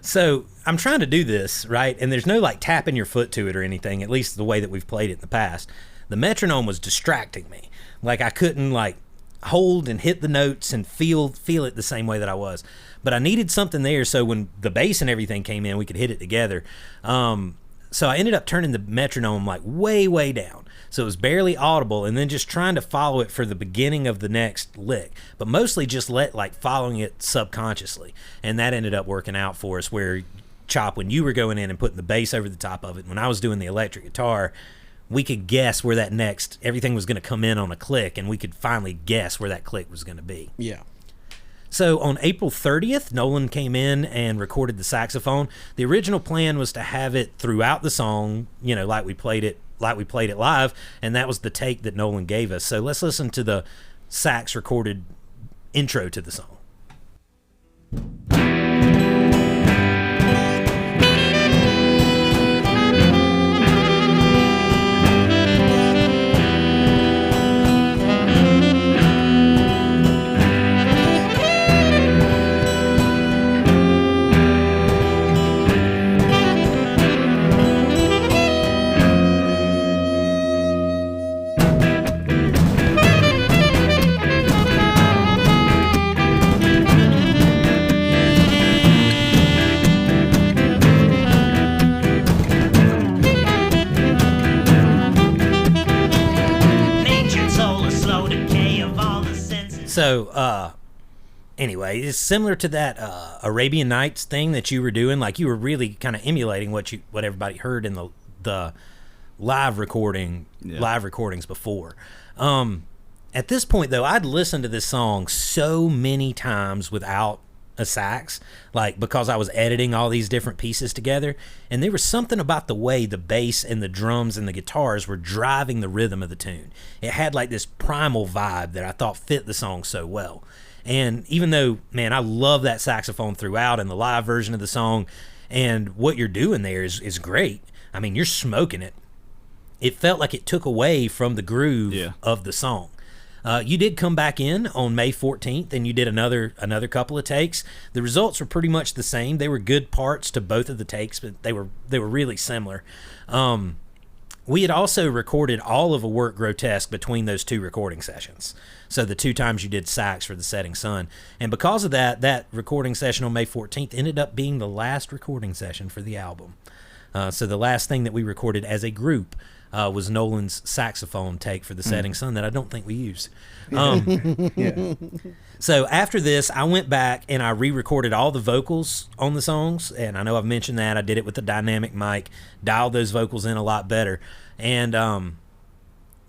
So I'm trying to do this, right? And there's no like tapping your foot to it or anything, at least the way that we've played it in the past. The metronome was distracting me. Like I couldn't like hold and hit the notes and feel it the same way that I was. But I needed something there so when the bass and everything came in, we could hit it together. So I ended up turning the metronome like way, way down. So it was barely audible, and then just trying to follow it for the beginning of the next lick, but mostly just following it subconsciously. And that ended up working out for us where, Chop, when you were going in and putting the bass over the top of it, when I was doing the electric guitar, we could guess where that everything was going to come in on a click, and we could finally guess where that click was going to be. Yeah. So on April 30th, Nolin came in and recorded the saxophone. The original plan was to have it throughout the song, like we played it live, and that was the take that Nolin gave us. So let's listen to the sax recorded intro to the song. So, anyway, it's similar to that Arabian Nights thing that you were doing. Like you were really kind of emulating what everybody heard in the live recordings before. At this point, though, I'd listened to this song so many times without a sax, because I was editing all these different pieces together, and there was something about the way the bass and the drums and the guitars were driving the rhythm of the tune. It had like this primal vibe that I thought fit the song so well. And even though, man, I love that saxophone throughout and the live version of the song, and what you're doing there is great. I mean, you're smoking it. It felt like it took away from the groove of the song. You did come back in on May 14th, and you did another couple of takes. The results were pretty much the same. They were good parts to both of the takes, but they were really similar. We had also recorded all of A Work Grotesque between those two recording sessions. So the two times you did sax for The Setting Sun. And because of that recording session on May 14th ended up being the last recording session for the album. So the last thing that we recorded as a group was Nolin's saxophone take for The Setting Sun that I don't think we used. So after this, I went back and I re-recorded all the vocals on the songs, and I know I've mentioned that. I did it with the dynamic mic, dialed those vocals in a lot better. And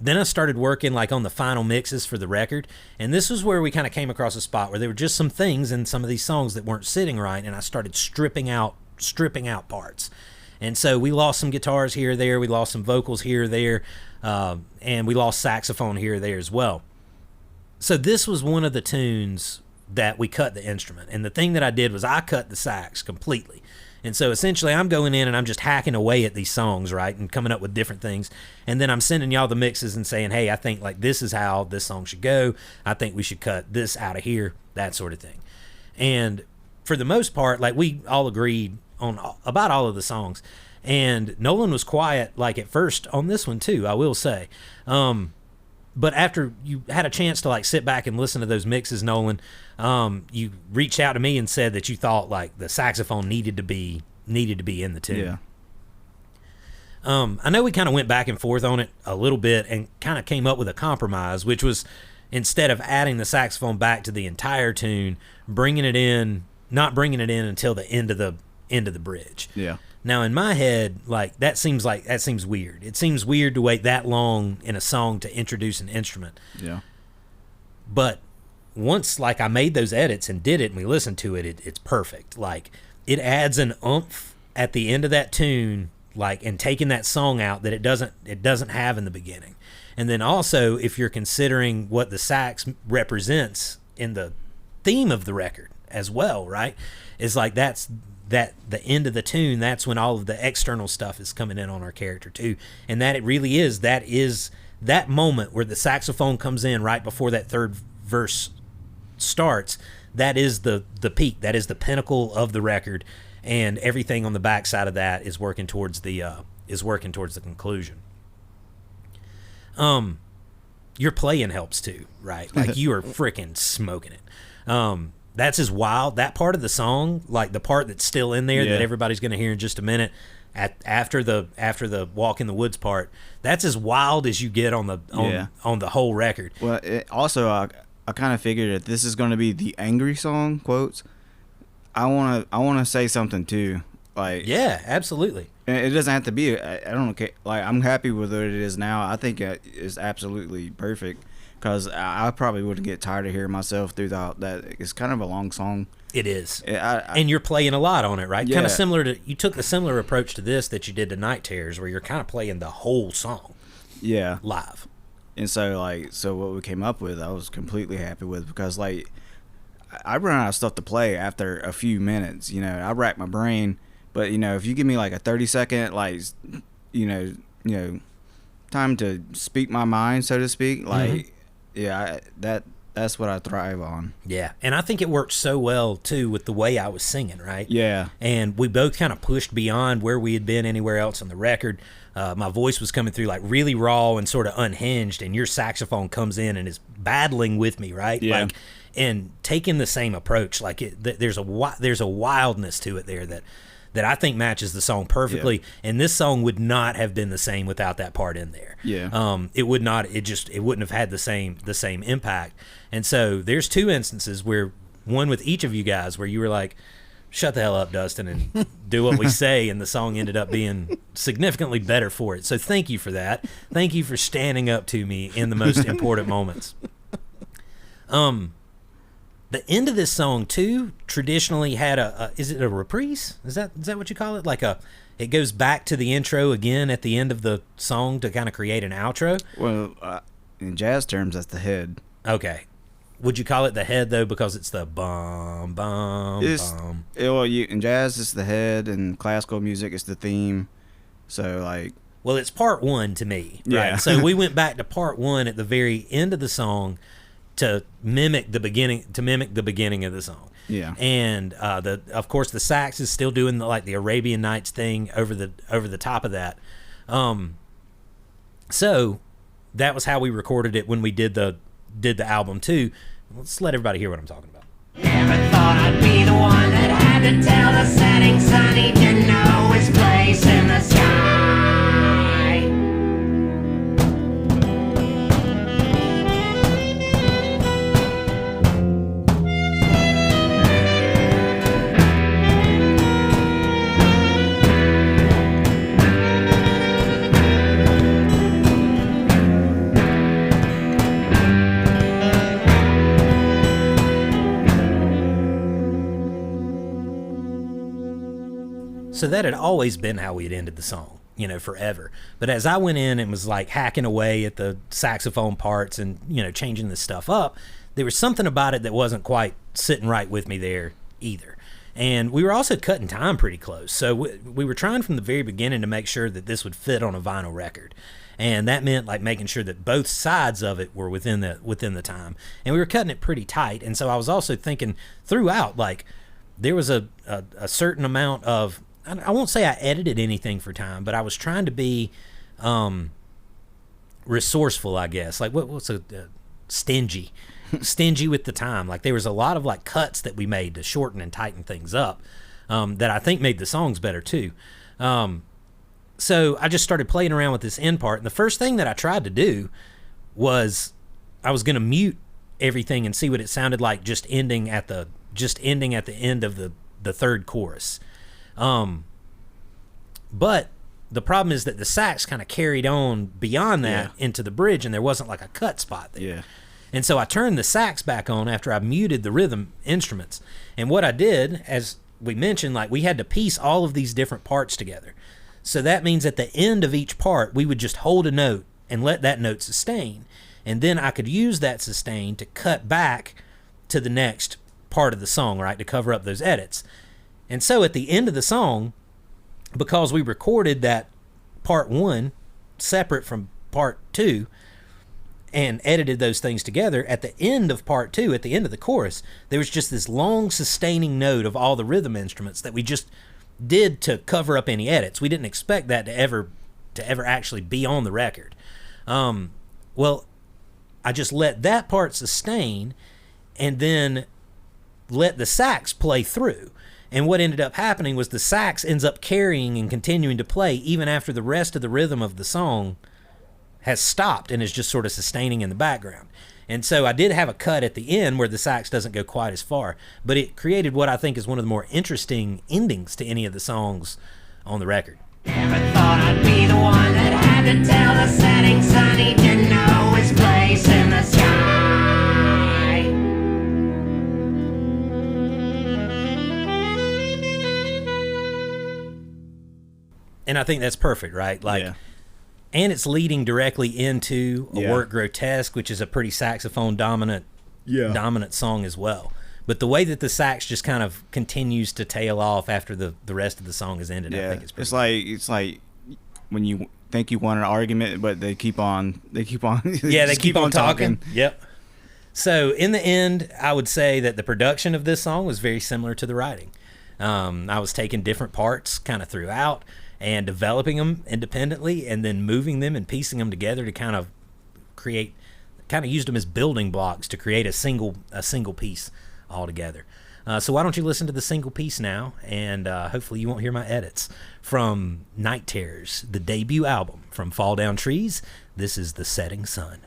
then I started working on the final mixes for the record, and this was where we kind of came across a spot where there were just some things in some of these songs that weren't sitting right, and I started stripping out parts. And so we lost some guitars here or there, we lost some vocals here or there, and we lost saxophone here or there as well. So this was one of the tunes that we cut the instrument. And the thing that I did was I cut the sax completely. And so essentially I'm going in and I'm just hacking away at these songs, right, and coming up with different things. And then I'm sending y'all the mixes and saying, hey, I think this is how this song should go. I think we should cut this out of here, that sort of thing. And for the most part, we all agreed on about all of the songs, and Nolin was quiet at first on this one too, I will say. but after you had a chance to like sit back and listen to those mixes, Nolan, you reached out to me and said that you thought like the saxophone needed to be in the tune. Yeah. I know we kind of went back and forth on it a little bit and kind of came up with a compromise, which was instead of adding the saxophone back to the entire tune, not bringing it in until the end of the bridge. Yeah. Now in my head, like that seems weird. It seems weird to wait that long in a song to introduce an instrument. Yeah. But once like I made those edits and did it and we listened to it, it's perfect. Like it adds an oomph at the end of that tune, like, and taking that song out that it doesn't have in the beginning. And then also if you're considering what the sax represents in the theme of the record as well, right? Is like that the end of the tune, that's when all of the external stuff is coming in on our character too. And that it really is that moment where the saxophone comes in right before that third verse starts. That is the peak, that is the pinnacle of the record, and everything on the backside of that is working towards the conclusion. Your playing helps too, right? Like you are freaking smoking it. That's as wild, that part of the song, like the part that's still in there that everybody's going to hear in just a minute, after the walk in the woods part, that's as wild as you get on the whole record. Well, also I kind of figured that this is going to be the angry song, quotes. I want to say something too. Like, yeah, absolutely. And it doesn't have to be. I don't care. Like, I'm happy with what it is now. I think it's absolutely perfect, because I probably wouldn't get tired of hearing myself throughout that. It's kind of a long song. It is. And you're playing a lot on it, right? Yeah. Kind of similar to, you took a similar approach to this that you did to Night Terrors, where you're kind of playing the whole song. Yeah. Live. And so what we came up with, I was completely happy with, because like I run out of stuff to play after a few minutes. You know, I rack my brain, but you know, if you give me like a 30-second, like, you know, time to speak my mind, so to speak, like, that's what I thrive on. Yeah, and I think it worked so well too with the way I was singing, right? Yeah. And we both kind of pushed beyond where we had been anywhere else on the record. My voice was coming through like really raw and sort of unhinged, and your saxophone comes in and is battling with me, right? Yeah. Like, and taking the same approach, like there's a wildness to it there that I think matches the song perfectly. Yeah. And this song would not have been the same without that part in there. Yeah. It would not. It wouldn't have had the same impact. And so there's two instances where, one with each of you guys, where you were like, "Shut the hell up, Dustin, and do what we say," and the song ended up being significantly better for it. So thank you for that. Thank you for standing up to me in the most important moments. The end of this song too traditionally had is it a reprise? Is that what you call it? Like it goes back to the intro again at the end of the song to kind of create an outro? Well, in jazz terms, that's the head. Okay. Would you call it the head though, because it's the bum bum bum? Well, in jazz it's the head, and classical music it's the theme. So like, well, it's part one to me, right? Yeah. So we went back to part one at the very end of the song to mimic the beginning of the song. Yeah. And of course the sax is still doing the Arabian Nights thing over the top of that. So that was how we recorded it when we did the album too. Let's let everybody hear what I'm talking about. Never thought I'd be the one that had to tell the setting sun he didn't know his place in the sky. So that had always been how we had ended the song, forever. But as I went in and was like hacking away at the saxophone parts and, changing this stuff up, there was something about it that wasn't quite sitting right with me there either. And we were also cutting time pretty close. So we were trying from the very beginning to make sure that this would fit on a vinyl record. And that meant like making sure that both sides of it were within the time. And we were cutting it pretty tight. And so I was also thinking throughout, like, there was a certain amount of, I won't say I edited anything for time, but I was trying to be resourceful, I guess. Like what's a stingy with the time. Like there was a lot of like cuts that we made to shorten and tighten things up that I think made the songs better too. So I just started playing around with this end part, and the first thing that I tried to do was I was going to mute everything and see what it sounded like just ending at the end of the third chorus. But the problem is that the sax kind of carried on beyond that into the bridge, and there wasn't like a cut spot there. Yeah. And so I turned the sax back on after I muted the rhythm instruments. And what I did, as we mentioned, like we had to piece all of these different parts together. So that means at the end of each part, we would just hold a note and let that note sustain. And then I could use that sustain to cut back to the next part of the song, right, to cover up those edits. And so at the end of the song, because we recorded that part 1 separate from part 2, and edited those things together, at the end of part 2, at the end of the chorus, there was just this long sustaining note of all the rhythm instruments that we just did to cover up any edits. We didn't expect that to ever actually be on the record. Well, I just let that part sustain and then let the sax play through. And what ended up happening was the sax ends up carrying and continuing to play even after the rest of the rhythm of the song has stopped and is just sort of sustaining in the background. And so I did have a cut at the end where the sax doesn't go quite as far, but it created what I think is one of the more interesting endings to any of the songs on the record. Never thought I'd be the one that had to tell the setting sun he didn't know his place in the sky. And I think that's perfect, right? Like, Yeah. And it's leading directly into A Work Grotesque, which is a pretty saxophone dominant song as well. But the way that the sax just kind of continues to tail off after the rest of the song is ended, I think it's pretty it's like when you think you won an argument, but they keep on they keep on talking. Yep. So in the end, I would say that the production of this song was very similar to the writing. I was taking different parts kind of throughout and developing them independently and then moving them and piecing them together to kind of used them as building blocks to create a single piece altogether. So why don't you listen to the single piece now, and hopefully you won't hear my edits. From Night Terrors, the debut album from Fall Down Trees, this is The Setting Sun.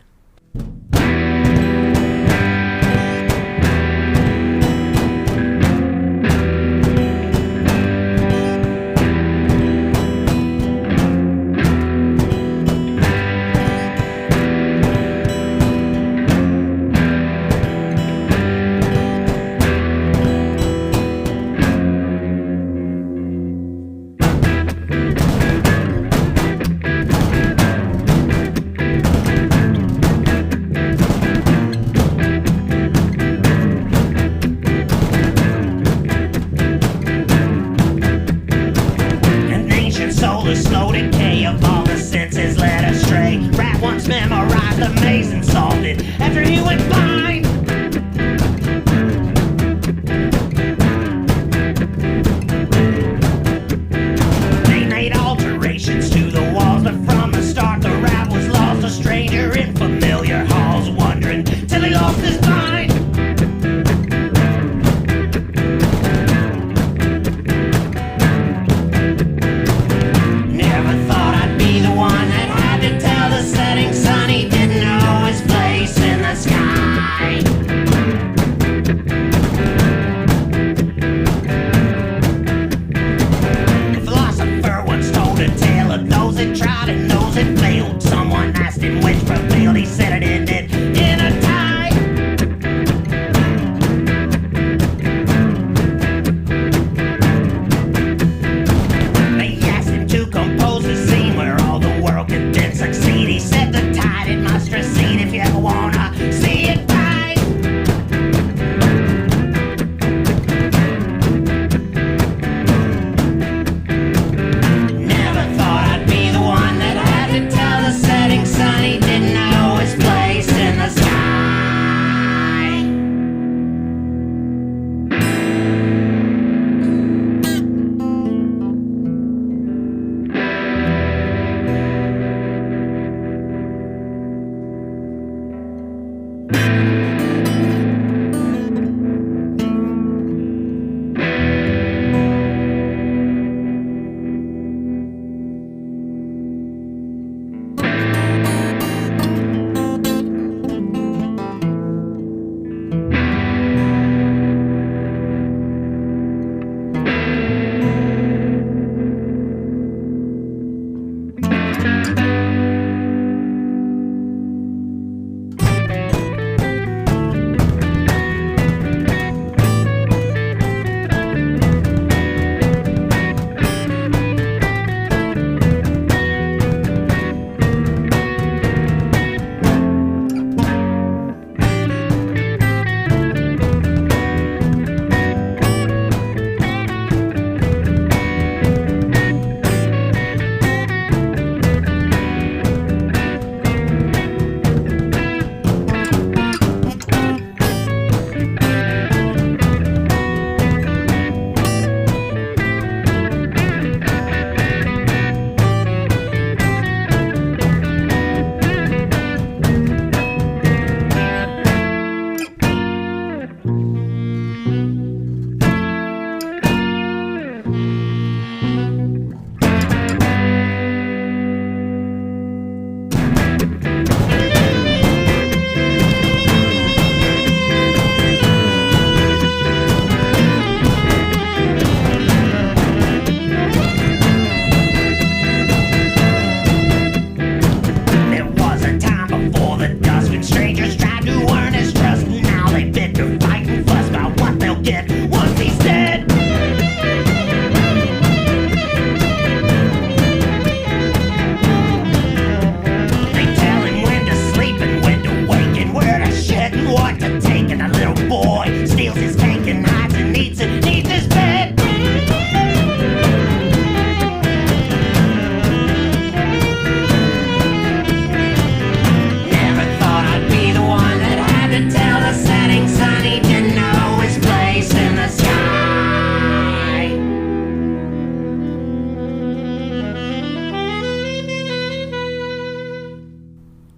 Never thought I'd be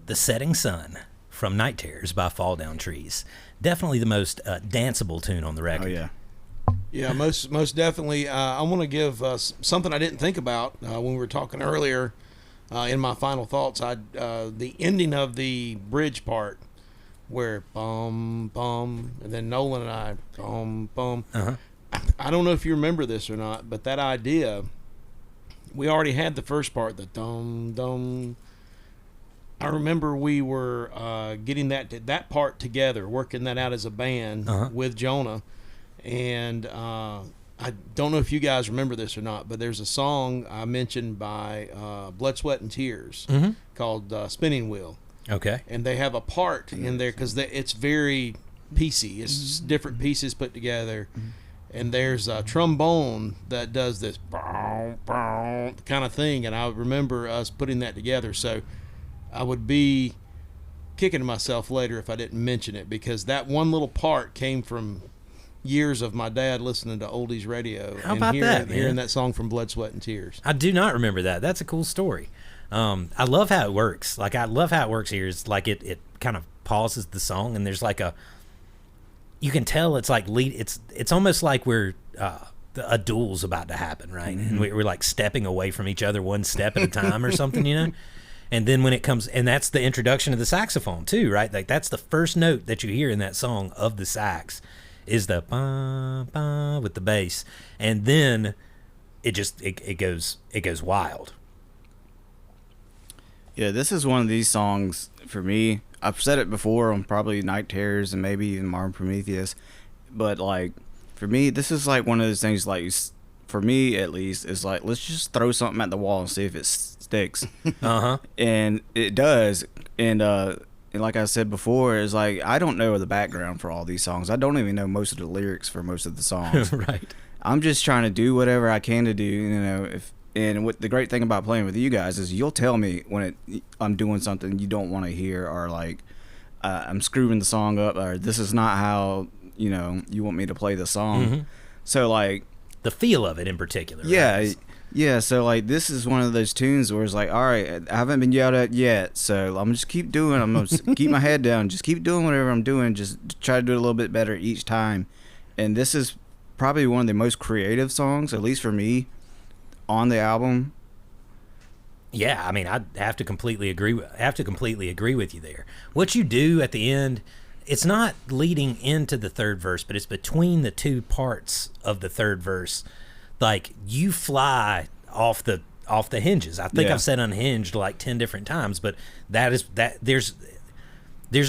The Setting Sun from Night Terrors by Fall Down Trees. Definitely the most danceable tune on the record. Oh yeah. Yeah, most definitely. I want to give something I didn't think about when we were talking earlier. In my final thoughts, the ending of the bridge part, where bum bum, and then Nolin and I bum bum. Uh-huh. I don't know if you remember this or not, but that idea, we already had the first part, the dum dum. I remember we were getting that part together, working that out as a band with Jonah, and I don't know if you guys remember this or not, but there's a song I mentioned by Blood, Sweat, and Tears called Spinning Wheel. Okay. And they have a part in there because it's very piecey. It's different pieces put together. And there's a trombone that does this kind of thing, and I remember us putting that together. So I would be kicking myself later if I didn't mention it, because that one little part came from years of my dad listening to oldies radio. How about that, man? Hearing that song from Blood, Sweat, and Tears. I do not remember that. That's a cool story. I love how it works. Like, I love how it works here. It's like it kind of pauses the song, and there's like you can tell it's like it's almost like we're a duel's about to happen, right? And we're like stepping away from each other one step at a time or something, you know? And then when it comes, and that's the introduction of the saxophone too, right? Like, that's the first note that you hear in that song of the sax is the ba ba with the bass, and then it goes wild. Yeah, this is one of these songs for me. I've said it before on probably Night Terrors and maybe even Modern Prometheus, but like for me, this is like one of those things. Like, for me at least, is like, let's just throw something at the wall and see if it sticks. And it does. And like I said before, is like, I don't know the background for all these songs. I don't even know most of the lyrics for most of the songs. Right. I'm just trying to do whatever I can to do, you know. And what the great thing about playing with you guys is you'll tell me when I'm doing something you don't want to hear, or like I'm screwing the song up, or this is not how, you know, you want me to play the song. So like the feel of it in particular. Yeah, right? yeah. So like, this is one of those tunes where it's like, all right, I haven't been yelled at yet, so I'm just keep doing. I'm gonna keep my head down, just keep doing whatever I'm doing, just try to do it a little bit better each time. And this is probably one of the most creative songs, at least for me, on the album. Yeah, I mean, I have to completely agree with you there. What you do at the end, it's not leading into the third verse, but it's between the two parts of the third verse. Like, you fly off the hinges. I think I've said unhinged like 10 different times, but there's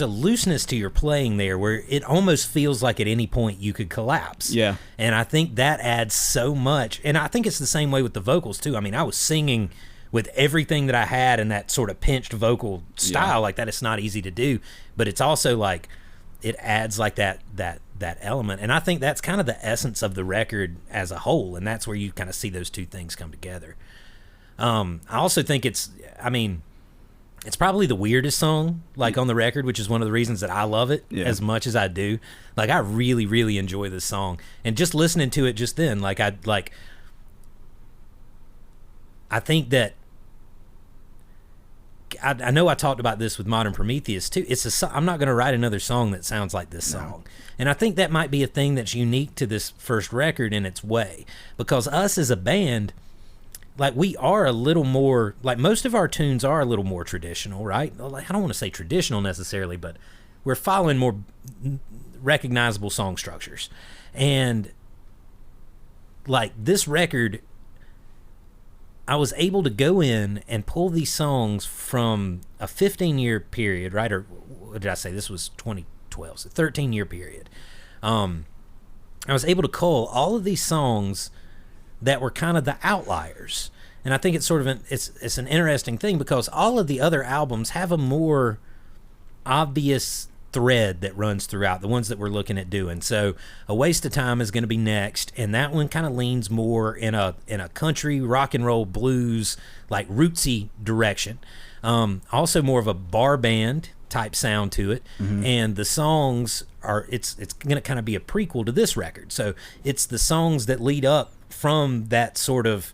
a looseness to your playing there where it almost feels like at any point you could collapse. Yeah. And I think that adds so much. And I think it's the same way with the vocals too. I mean, I was singing with everything that I had in that sort of pinched vocal style like that. It's not easy to do, but it's also like it adds like that element. And I think that's kind of the essence of the record as a whole, and that's where you kind of see those two things come together. I also think it's probably the weirdest song, like, on the record, which is one of the reasons that I love it as much as I do. Like, I really, really enjoy this song. And just listening to it just then, I think that, I know I talked about this with Modern Prometheus too. I'm not going to write another song that sounds like this song. And I think that might be a thing that's unique to this first record in its way. Because us as a band, like, we are a little more, like, most of our tunes are a little more traditional, right? Like, I don't want to say traditional necessarily, but we're following more recognizable song structures. And, like, this record, I was able to go in and pull these songs from a 15-year period, right? Or what did I say? This was 2012, so 13-year period. I was able to cull all of these songs that were kind of the outliers. And I think it's sort of it's an interesting thing, because all of the other albums have a more obvious thread that runs throughout, the ones that we're looking at doing. So A Waste of Time is going to be next, and that one kind of leans more in a country rock and roll blues, like, rootsy direction. Also more of a bar band type sound to it. And the songs it's going to kind of be a prequel to this record. So it's the songs that lead up from that sort of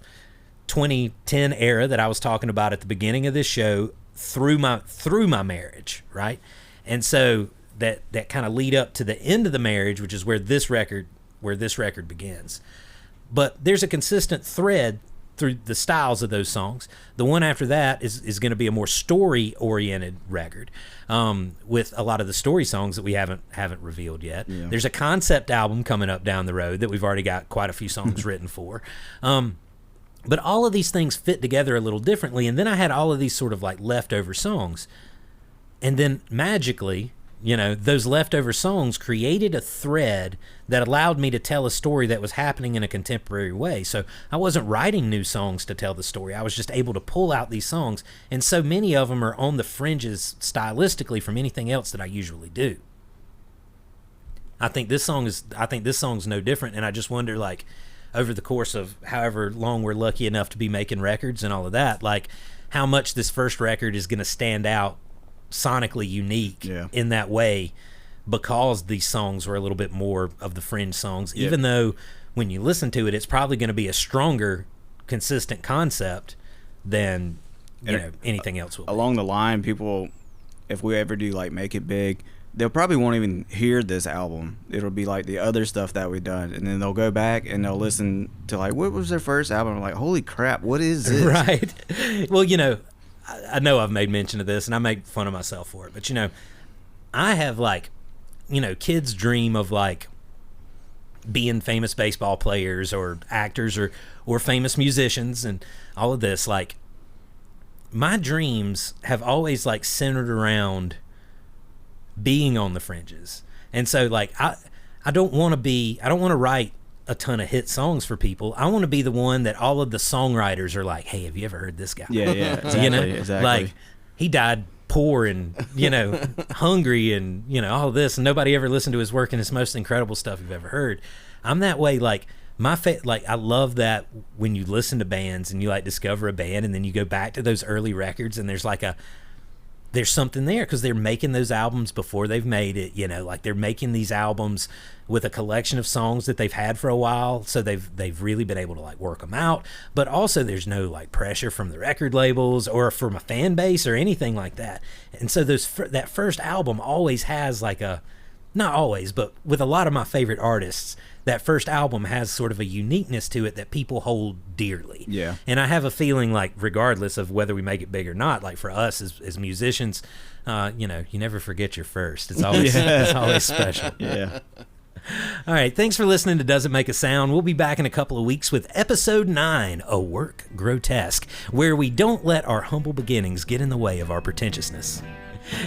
2010 era that I was talking about at the beginning of this show, through my marriage, right? And so that kind of lead up to the end of the marriage, which is where this record begins. But there's a consistent thread through the styles of those songs. The one after that is going to be a more story-oriented record, with a lot of the story songs that we haven't revealed yet. Yeah. There's a concept album coming up down the road that we've already got quite a few songs written for. But all of these things fit together a little differently, and then I had all of these sort of like leftover songs. And then magically, those leftover songs created a thread that allowed me to tell a story that was happening in a contemporary way. So I wasn't writing new songs to tell the story. I was just able to pull out these songs, and so many of them are on the fringes stylistically from anything else that I usually do. I think this song's no different, and I just wonder, like, over the course of however long we're lucky enough to be making records and all of that, like, how much this first record is going to stand out sonically unique in that way, because these songs were a little bit more of the fringe songs, even though when you listen to it, it's probably going to be a stronger, consistent concept than anything else will be. Along the line, people, if we ever do like make it big, they'll probably won't even hear this album. It'll be like the other stuff that we've done, and then they'll go back and they'll listen to like, what was their first album? I'm like, holy crap, what is this? Right. Well, I know I've made mention of this, and I make fun of myself for it, but I have, like, kids dream of, like, being famous baseball players or actors or famous musicians and all of this. Like, my dreams have always, like, centered around being on the fringes. And so, like, I don't want to write a ton of hit songs for people. I want to be the one that all of the songwriters are like, hey, have you ever heard this guy? Yeah, exactly, exactly. Like, he died poor and, hungry and, all of this, and nobody ever listened to his work, and it's the most incredible stuff you've ever heard. I'm that way. Like, I love that when you listen to bands and you, like, discover a band, and then you go back to those early records, and there's something there because they're making those albums before they've made it, like they're making these albums with a collection of songs that they've had for a while, so they've really been able to, like, work them out. But also there's no, like, pressure from the record labels or from a fan base or anything like that. And so that first album always has, like, not always, but with a lot of my favorite artists, that first album has sort of a uniqueness to it that people hold dearly. Yeah. And I have a feeling, like, regardless of whether we make it big or not, like, for us as musicians, you never forget your first. It's always it's always special. Yeah. All right, thanks for listening to Does It Make a Sound? We'll be back in a couple of weeks with episode 9, A Work Grotesque, where we don't let our humble beginnings get in the way of our pretentiousness.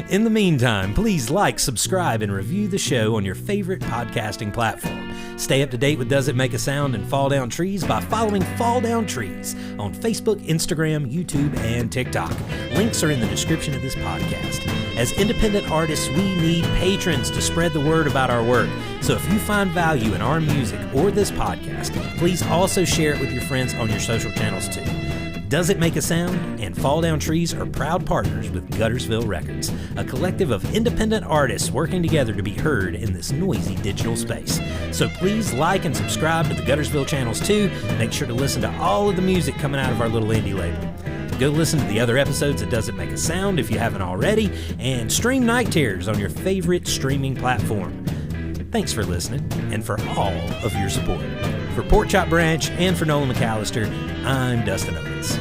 In the meantime, please like, subscribe, and review the show on your favorite podcasting platform. Stay up to date with Does It Make a Sound and Fall Down Trees by following Fall Down Trees on Facebook, Instagram, YouTube, and TikTok. Links are in the description of this podcast. As independent artists, we need patrons to spread the word about our work. So if you find value in our music or this podcast, please also share it with your friends on your social channels too. Does It Make a Sound and Fall Down Trees are proud partners with Guttersville Records, a collective of independent artists working together to be heard in this noisy digital space. So please like and subscribe to the Guttersville channels too. Make sure to listen to all of the music coming out of our little indie label. Go listen to the other episodes of Does It Make a Sound if you haven't already, and stream Night Terrors on your favorite streaming platform. Thanks for listening and for all of your support. For Porkchop Branch and for Nolin McAlister, I'm Dustin Owens.